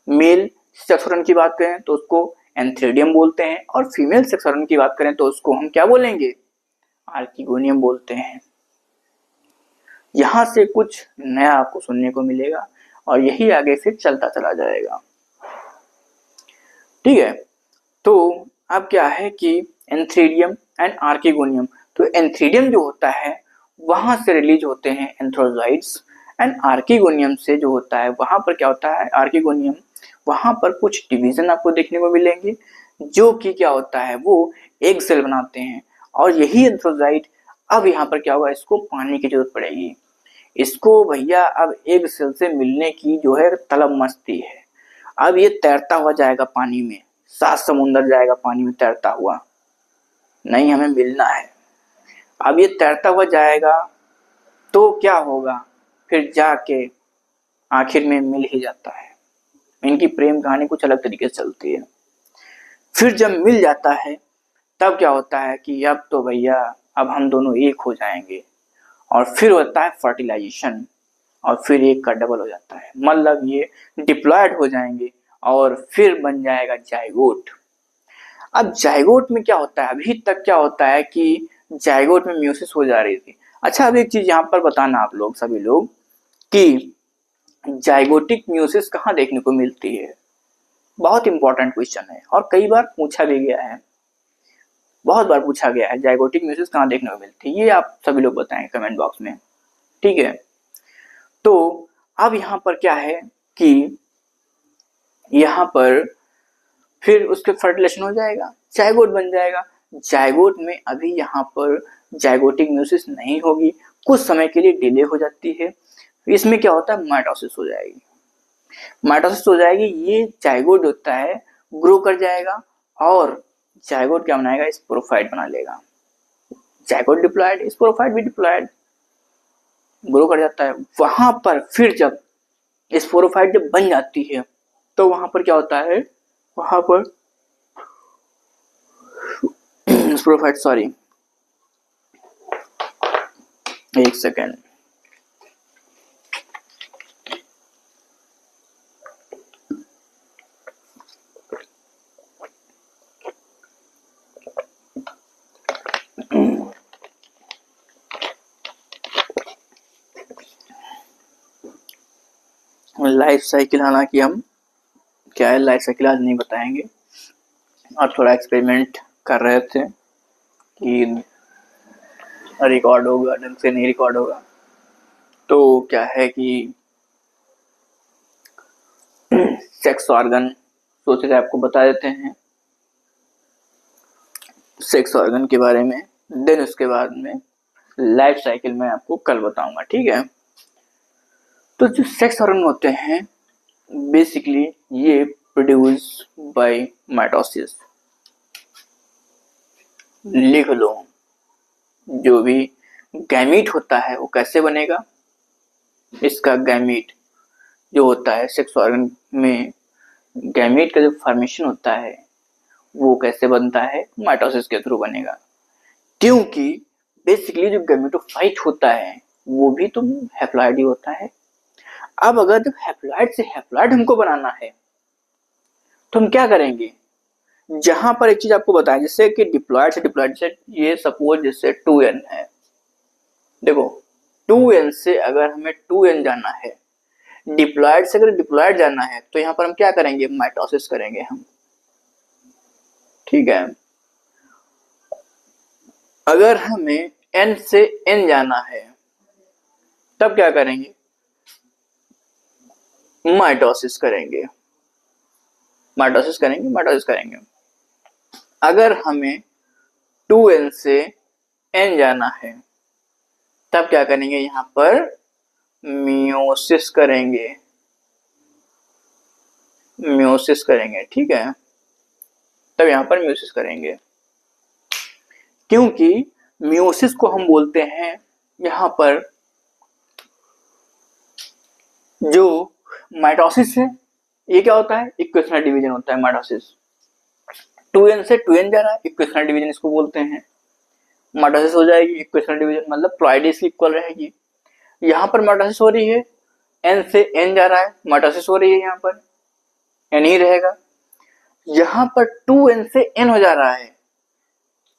मेल सेक्स ऑर्गन की बात करें तो उसको एंथ्रेडियम बोलते हैं, और फीमेल सेक्स ऑर्गन की बात करें तो उसको हम क्या बोलेंगे, आर्किगोनियम बोलते हैं। यहां से कुछ नया आपको सुनने को मिलेगा और यही आगे फिर चलता चला जाएगा, ठीक है। तो अब क्या है कि एंथ्रेडियम एंड आर्किगोनियम, तो एंथ्रेडियम जो होता है वहां से रिलीज होते हैं एंथ्रोजाइड्स, एंड आर्किगोनियम से जो होता है वहां पर क्या होता है, आर्किगोनियम, वहां पर कुछ डिवीजन आपको देखने को मिलेंगे जो कि क्या होता है, वो एग सेल बनाते हैं। और यही एंथ्रोजाइड अब यहाँ पर क्या होगा, इसको पानी की जरूरत पड़ेगी, इसको भैया अब एग सेल से मिलने की जो है तलब मस्ती है। अब ये तैरता हुआ जाएगा पानी में, 7 समुंदर जाएगा पानी में तैरता हुआ, नहीं हमें मिलना है। अब ये तैरता हुआ जाएगा तो क्या होगा, फिर जाके आखिर में मिल ही जाता है। इनकी प्रेम कहानी कुछ अलग तरीके से चलती है। फिर जब मिल जाता है तब क्या होता है कि अब तो भैया अब हम दोनों एक हो जाएंगे, और फिर होता है फर्टिलाइजेशन, और फिर एक का डबल हो जाता है, मतलब ये डिप्लॉयड हो जाएंगे और फिर बन जाएगा जाइगोट। अब जाइगोट में क्या होता है, अभी तक क्या होता है कि जाइगोट में म्यूसिस हो जा रही थी। अच्छा, अब एक चीज यहाँ पर बताना आप लोग सभी लोग कि जाइगोटिक म्यूसिस कहाँ देखने को मिलती है, बहुत इंपॉर्टेंट क्वेश्चन है और कई बार पूछा भी गया है, बहुत बार पूछा गया है, जाइगोटिक म्यूसिस कहाँ देखने को मिलती है, ये आप सभी लोग बताएं कमेंट बॉक्स में, ठीक है। तो अब यहाँ पर क्या है कि यहाँ पर फिर उसके फर्टिलाइजेशन हो जाएगा, जाइगोट बन जाएगा। जायगोट में अभी यहाँ पर जायगोटिक म्यूसिस नहीं होगी, कुछ समय के लिए डिले हो जाती है। इसमें क्या होता है, माइटोसिस हो जाएगी। माइटोसिस हो जाएगी, ये जायगोट होता है ग्रो कर जाएगा और जायगोट क्या बनाएगा, स्पोरोफाइट बना लेगा। जायगोट डिप्लॉयड, स्पोरोफाइट भी डिप्लॉयड, ग्रो कर जाता है। वहां पर फिर जब स्पोरोफाइट जब बन जाती है तो वहां पर क्या होता है, वहां पर स्पोरोफाइट, सॉरी एक सेकेंड, लाइफ साइकिल, हालांकि हम क्या है लाइफ साइकिल आज नहीं बताएंगे, और थोड़ा एक्सपेरिमेंट कर रहे थे कि रिकॉर्ड होगा ढंग से, नहीं रिकॉर्ड होगा। तो क्या है कि सेक्स ऑर्गन सोचे थे आपको बता देते हैं सेक्स ऑर्गन के बारे में, देन उसके बाद में लाइफ साइकिल में आपको कल बताऊंगा, ठीक है। तो जो सेक्स ऑर्गन होते हैं बेसिकली ये प्रोड्यूस बाय माइटोसिस, लिख लो। जो भी गैमीट होता है वो कैसे बनेगा, इसका गैमीट जो होता है सेक्स ऑर्गन में, गैमीट का जो फॉर्मेशन होता है वो कैसे बनता है, माइटोसिस के थ्रू बनेगा। क्योंकि बेसिकली जो गैमेटोफाइट होता है वो भी तो हैप्लॉइड ही होता है। अब अगर जब हैप्लॉइड से हैप्लॉइड हमको बनाना है तो हम क्या करेंगे, जहां पर एक चीज आपको बताएं, जैसे कि डिप्लॉयड से ये सपोज जैसे 2n है, देखो 2n से अगर हमें 2n जाना है, डिप्लॉयड से अगर डिप्लॉयड जाना है तो यहाँ पर हम क्या करेंगे, माइटोसिस करेंगे हम, ठीक है। अगर हमें n से n जाना है तब क्या करेंगे, माइटोसिस करेंगे। अगर हमें 2n से n जाना है तब क्या करेंगे, यहाँ पर मियोसिस करेंगे, ठीक है। तब यहाँ पर मियोसिस करेंगे, क्योंकि मियोसिस को हम बोलते हैं यहाँ पर जो माइटोसिस है, ये क्या होता है, इक्वेशनल डिवीजन होता है माइटोसिस। 2n से 2n जा रहा है, इक्वेशनल डिवीजन इसको बोलते हैं। माइटोसिस हो जाएगी इक्वेशनल डिवीजन, मतलब प्लॉइडीज की इक्वल रहेगी। यहाँ पर माइटोसिस हो रही है, n से n जा रहा है, माइटोसिस हो रही है, यहाँ पर n ही रहेगा। यहाँ पर 2n से n हो जा रहा है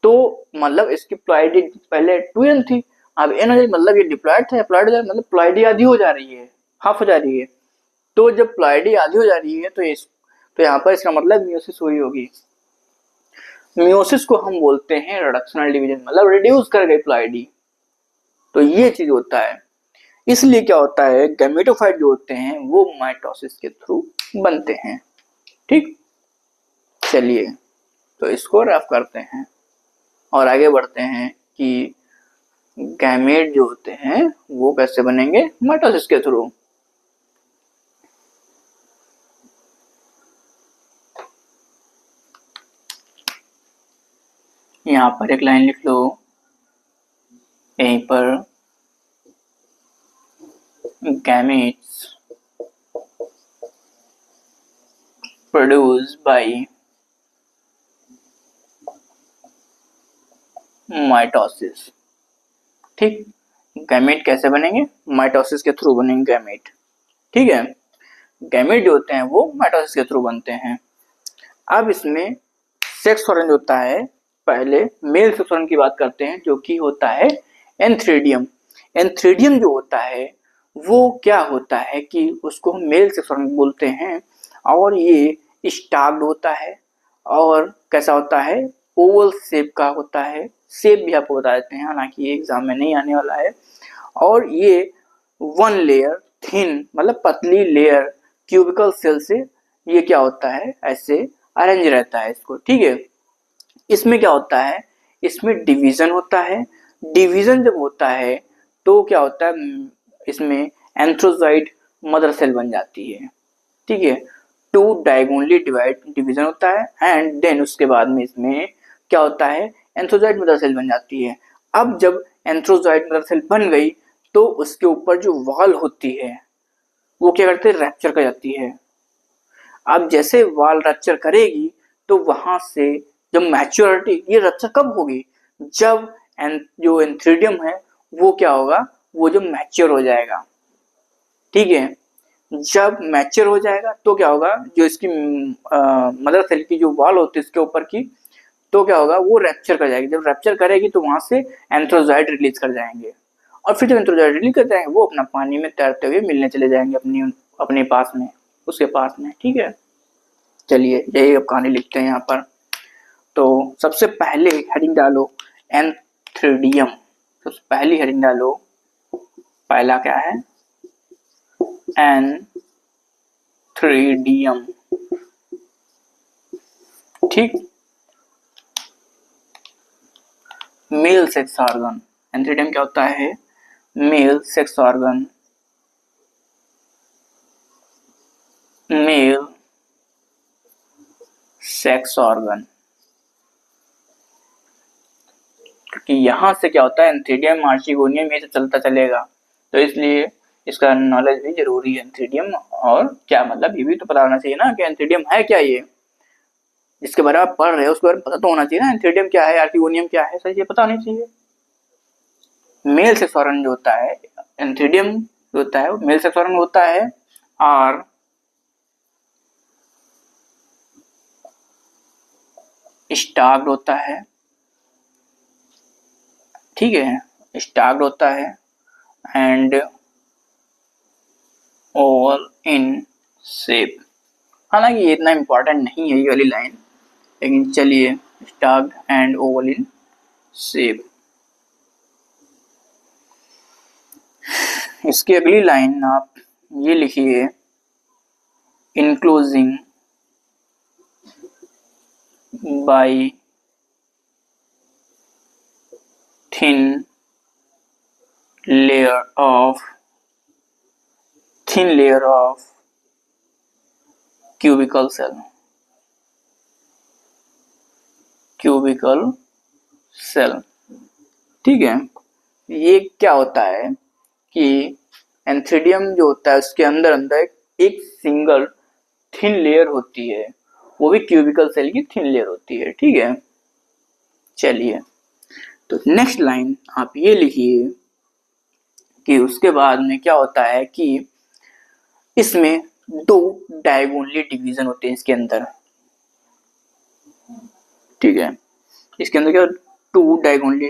तो मतलब इसकी प्लॉइडी पहले 2n थी, अब n हो जाएगी, मतलब ये डिप्लॉयड था, प्लॉइड हो जाएगा, मतलब प्लॉइडी आधी हो जा रही है, हाफ हो जा रही है। तो जब प्लॉइडी आधी हो जा रही है तो यहाँ पर इसका मतलब मियोसिस हुई होगी। मियोसिस को हम बोलते हैं रिडक्शनल डिवीजन, मतलब रिड्यूस कर गई प्लॉइडी। तो ये चीज होता है, इसलिए क्या होता है, गैमेटोफाइट जो होते हैं वो माइटोसिस के थ्रू बनते हैं, ठीक। चलिए तो इसको रफ करते हैं और आगे बढ़ते हैं कि गैमेट जो होते हैं वो कैसे बनेंगे, माइटोसिस के थ्रू। यहाँ पर एक लाइन लिख लो, यहीं पर गैमेट्स प्रोड्यूस बाय माइटोसिस, ठीक। गैमेट कैसे बनेंगे, माइटोसिस के थ्रू बनेंगे गैमेट, ठीक है। गैमेट जो होते हैं वो माइटोसिस के थ्रू बनते हैं। अब इसमें सेक्स ऑर्गन होता है, पहले मेल सेक्स ऑर्गन की बात करते हैं जो कि होता है एंथ्रेडियम। एंथ्रेडियम जो होता है वो क्या होता है कि उसको हम मेल सेक्स ऑर्गन बोलते हैं, और ये स्टार्क्ड होता है, और कैसा होता है, ओवल शेप का होता है। शेप भी आपको बता देते हैं, हालांकि ये एग्जाम में नहीं आने वाला है। और ये 1 लेयर थिन, मतलब पतली लेयर क्यूबिकल सेल से ये क्या होता है, ऐसे अरेंज रहता है इसको, ठीक है। इसमें क्या होता है, इसमें डिवीजन होता है। डिवीजन जब होता है तो क्या होता है, इसमें एंथ्रोजाइट मदर सेल बन जाती है। ठीक है, टू डायगोनली डिवाइड डिवीजन होता है एंड देन उसके बाद में इसमें क्या होता है, एंथ्रोजाइट मदर सेल बन जाती है। अब जब एंथ्रोजाइट मदर सेल बन गई तो उसके ऊपर जो वॉल होती है वो क्या करते हैं, रैप्चर कर जाती है। अब जैसे वॉल रैप्चर करेगी तो वहां से जब मैच्योरिटी, ये रैप्चर कब होगी, जब जो एंथ्रीडियम है वो क्या होगा, वो जो मैच्योर हो जाएगा। ठीक है, जब मैच्योर हो जाएगा तो क्या होगा, जो इसकी मदर सेल की जो वॉल होती है इसके ऊपर की, तो क्या होगा, वो रैप्चर कर जाएगी। जब रैप्चर करेगी तो वहां से एंथ्रोजाइट रिलीज कर जाएंगे, और फिर जब एंथ्रोजाइट रिलीज कर जाएंगे वो अपना पानी में तैरते हुए मिलने चले जाएंगे अपनी अपने पास में, उसके पास में। ठीक है, चलिए यही अब कहानी लिखते हैं यहाँ पर। तो सबसे पहले हेडिंग डालो एंथ्रीडियम, सबसे पहली हेडिंग डालो, पहला क्या है, एंथ्रीडियम। ठीक, मेल सेक्स ऑर्गन, एंथ्रीडियम क्या होता है, mail sex organ, mail sex organ. क्योंकि यहां से क्या होता है, एंथ्रीडियम आर्चिगोनियम ये सब चलता चलेगा, तो इसलिए इसका नॉलेज भी जरूरी है। एंथ्रीडियम और क्या मतलब, ये भी तो पता होना चाहिए ना कि एंथ्रीडियम है क्या, ये जिसके बारे में आप पढ़ रहे हो उसके बारे में पता तो होना चाहिए ना, एंथ्रीडियम क्या है, आर्चिगोनियम क्या है, सही ये पता होनी चाहिए। मेल सेक्स ऑर्गन जो होता है, एंथ्रीडियम जो होता है वो मेल सेक्स ऑर्गन होता है, और स्टार्क्ड होता है। ठीक है, स्टार्क्ड होता है एंड ओवल इन शेप। हालांकि ये इतना इम्पोर्टेंट नहीं है ये वाली लाइन, लेकिन चलिए, stalked and oval in shape. इसकी अगली लाइन आप ये लिखिए, enclosing by thin layer of cubical cell, cubical cell. ठीक है, ये क्या होता है कि एंथ्रीडियम जो होता है उसके अंदर अंदर एक सिंगल थिन लेयर होती है, वो भी क्यूबिकल सेल की थिन लेयर होती है। ठीक है, चलिए, तो नेक्स्ट लाइन आप ये लिखिए कि उसके बाद में क्या होता है कि इसमें दो डायगोनली डिवीजन होते हैं इसके अंदर। ठीक है, इसके अंदर क्या, two diagonally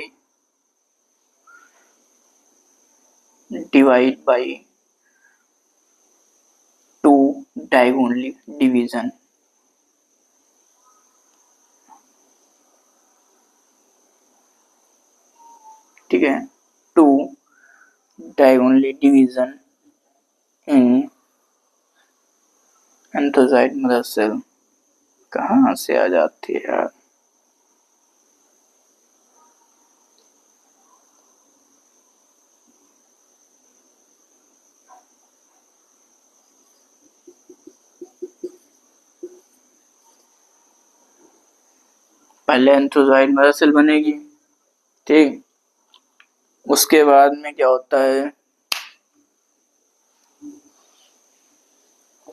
divide by two diagonally division. ठीक है, two diagonally division in antherozoid mother cell. कहाँ से आ जाती है यार, पहले एंथ्रोजाइट मदर सेल बनेगी। ठीक, उसके बाद में क्या होता है,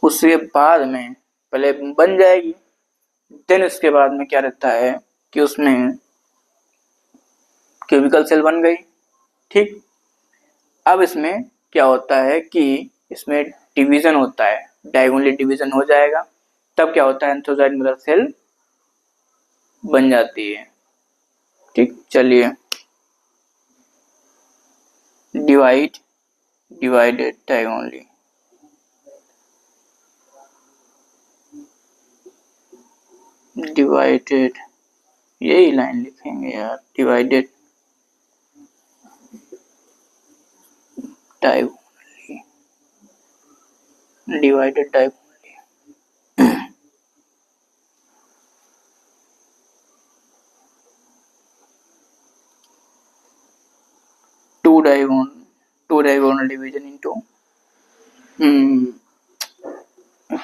उसके बाद में पहले बन जाएगी, देन उसके बाद में क्या रहता है कि उसमें क्यूबिकल सेल बन गई। ठीक, अब इसमें क्या होता है कि इसमें डिवीजन होता है, डायगोनली डिवीजन हो जाएगा, तब क्या होता है, एंथ्रोजाइट मदर सेल बन जाती है। ठीक, चलिए, डिवाइडेड डायगोनली, डिवाइडेड, यही लाइन लिखेंगे यार, divided diagonally, divided diagonally. Diagonal division into,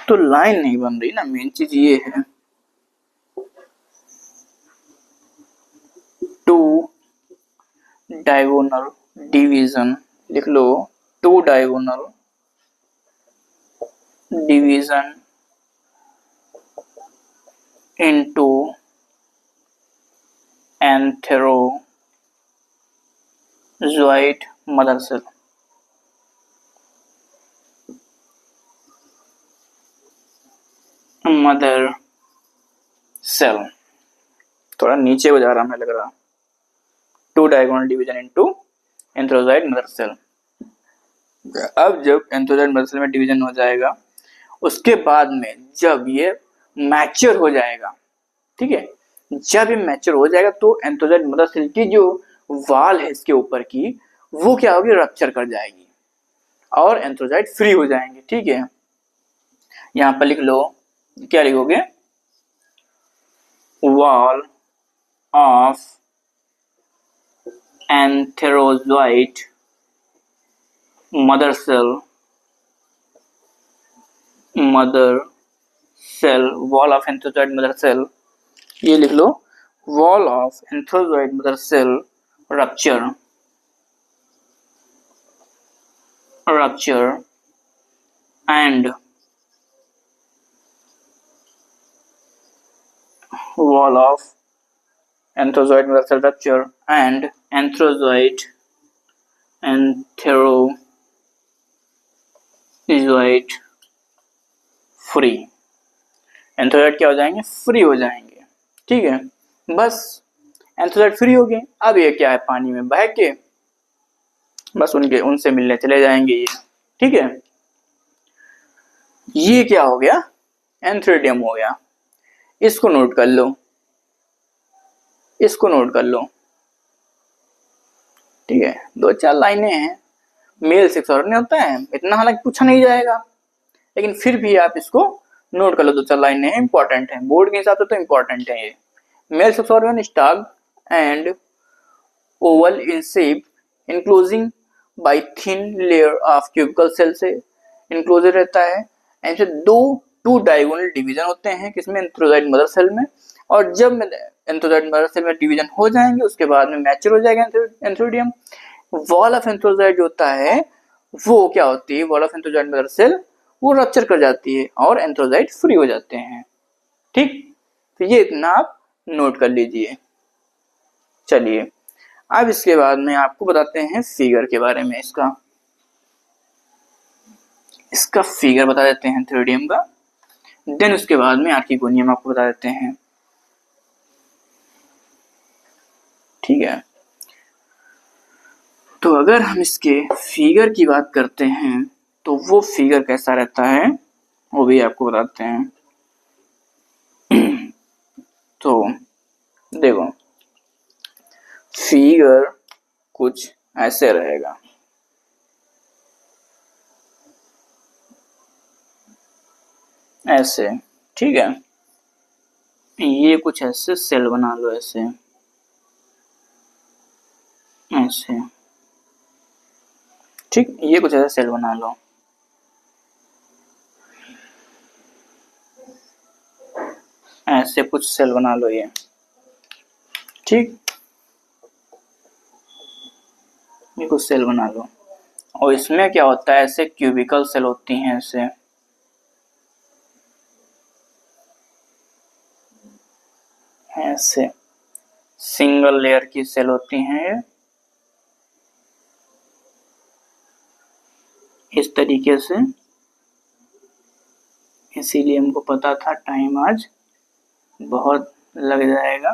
तो लाइन नहीं बन रही ना, मेन चीज ये है। 2 डायगोनल डिवीजन लिख लो, 2 diagonal division into antherozoid mother cell. थोड़ा नीचे हो जा रहा है लग रहा। 2 diagonal division into antherozoid mother cell. अब जब एंथेरोजोइट मदर सेल में डिवीजन हो जाएगा, उसके बाद में जब ये मैच्योर हो जाएगा, ठीक है, जब ये मैच्योर हो जाएगा तो एंथेरोजोइट मदर सेल की जो वाल है इसके ऊपर की, वो क्या होगी, रप्चर कर जाएगी और एंथेरोजोइट फ्री हो जाएंगे। ठीक है, यहां पर लिख लो, क्या लिखोगे, wall of antherozoid mother cell, wall of antherozoid mother cell, ये लिख लो, wall of antherozoid mother cell rupture and wall of antherozoid mother cell rupture and antherozoid free. Antherozoid क्या हो जाएंगे, फ्री हो जाएंगे। ठीक है, बस एंथेरोजोइट फ्री हो गए। अब ये क्या है, पानी में बह के बस उनसे मिलने चले जाएंगे ये। ठीक है, ये क्या हो गया, एंथ्रेडियम हो गया। इसको नोट कर लो, इसको नोट कर लो। ठीक है, 2-4 लाइनें हैं, मेल सेक्स ऑर्गन होता है, इतना हालांकि पूछा नहीं जाएगा, लेकिन फिर भी आप इसको नोट कर लो। 2-4 लाइनें हैं, इंपॉर्टेंट है, बोर्ड के हिसाब से तो इंपॉर्टेंट है ये। Male sex organ stalk and oval in shape, enclosing by thin layer of cubical cell से इंक्लोज रहता है। ऐसे 2 डायगोनल डिवीजन होते हैं किसमें, एंथेरोजोइट मदर सेल में। और जब एंथेरोजोइट मदर सेल में डिवीजन हो जाएंगे, उसके बाद में मैच्योर हो जाएगा एंथेरोडियम। वॉल ऑफ एंथेरोजोइट होता है, वो क्या होती है, wall of antherozoid mother cell वो रप्चर कर जाती है और एंथेरोजोइट फ्री हो जाते हैं। ठीक, तो ये इतना आप नोट कर लीजिए। चलिए, अब इसके बाद में आपको बताते हैं फिगर के बारे में। इसका फिगर बता देते हैं एंथेरोडियम का, देन उसके बाद में आर्किगोनियम आपको बता देते हैं। ठीक है, तो अगर हम इसके फिगर की बात करते हैं तो वो फिगर कैसा रहता है वो भी आपको बताते हैं। तो देखो, फिगर कुछ ऐसे रहेगा। ऐसे, ठीक है, ये कुछ ऐसे सेल बना लो, ऐसे ऐसे। ठीक, ये कुछ ऐसा सेल बना लो। ऐसे कुछ सेल बना लो ये। ठीक, ये कुछ सेल बना लो, और इसमें क्या होता है, ऐसे क्यूबिकल सेल होती हैं, ऐसे सिंगल लेयर की सेल होती हैं ये, इस तरीके से। इसीलिए हमको पता था टाइम आज बहुत लग जाएगा,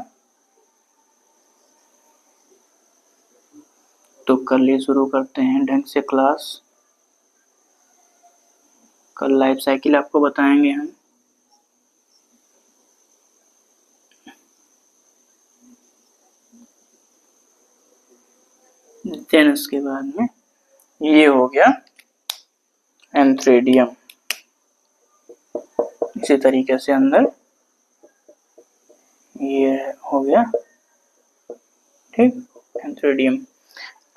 तो कल ही शुरू करते हैं ढंग से क्लास। कल लाइफ साइकिल आपको बताएंगे हम। देन उसके बाद में ये हो गया एंथ्रेडियम, इसी तरीके से अंदर ये हो गया। ठीक, एंथ्रेडियम।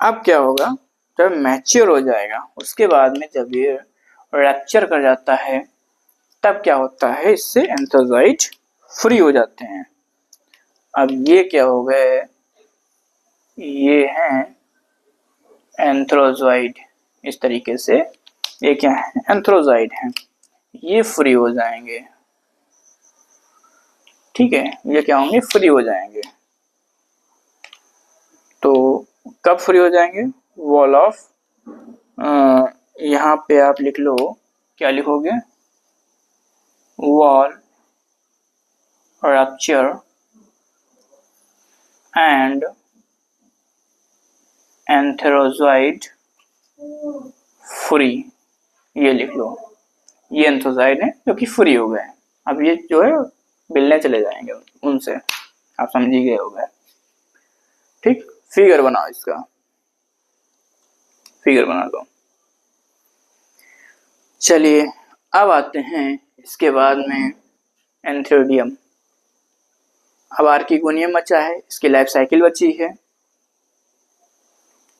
अब क्या होगा, जब मैच्योर हो जाएगा उसके बाद में जब ये रैप्चर कर जाता है तब क्या होता है, इससे एंथ्रोजोइड फ्री हो जाते हैं। अब ये क्या हो गए, ये हैं एंथ्रोजोइड। इस तरीके से ये क्या है, एंथ्रोजोइड हैं, ये फ्री हो जाएंगे। ठीक है, ये क्या होंगे, फ्री हो जाएंगे। तो कब फ्री हो जाएंगे, वॉल ऑफ, यहाँ पे आप लिख लो, क्या लिखोगे, वॉल रप्चर एंड एंथ्रोजोइड फ्री, ये लिख लो। ये एंथ्रोजोइड है जो कि फ्री हो गए। अब ये जो है मिलने चले जाएंगे उनसे, आप समझ ही गए हो गए। ठीक, फिगर बनाओ, इसका फिगर बना दो। चलिए अब आते हैं इसके बाद में एंथ्रेडियम। अब आर्किगोनियम बचा है, इसकी लाइफ साइकिल बची है।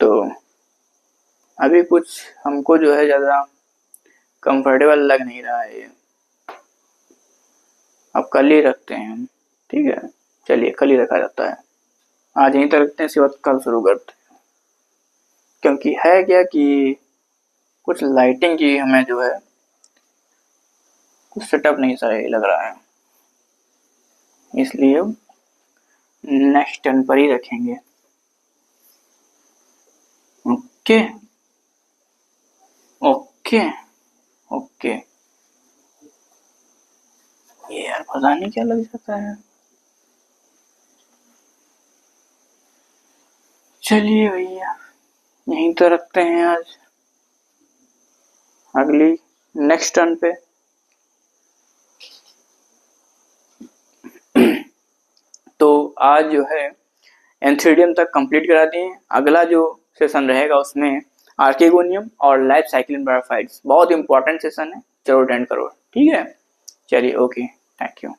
तो अभी कुछ हमको जो है ज़्यादा कंफर्टेबल लग नहीं रहा है, अब कल ही रखते हैं हम। ठीक है, चलिए कल ही रखा जाता है, आज यहीं तक रखते हैं, इसके बाद कल शुरू करते हैं। क्योंकि है क्या कि कुछ लाइटिंग की हमें जो है कुछ सेटअप नहीं सही लग रहा है, इसलिए नेक्स्ट टर्न पर ही रखेंगे। ओके ओके ओके, ये यार पता नहीं क्या लग जाता है। चलिए भैया यहीं तो रखते हैं आज, अगली नेक्स्ट टर्न पे। तो आज जो है एंथ्रेडियम तक कंप्लीट करा दिए। अगला जो सेशन रहेगा उसमें आर्किगोनियम और लाइफ साइकिल इन ब्रायोफाइट्स, बहुत इंपॉर्टेंट सेशन है, जरूर अटेंड करो। ठीक है, चलिए ओके, थैंक यू।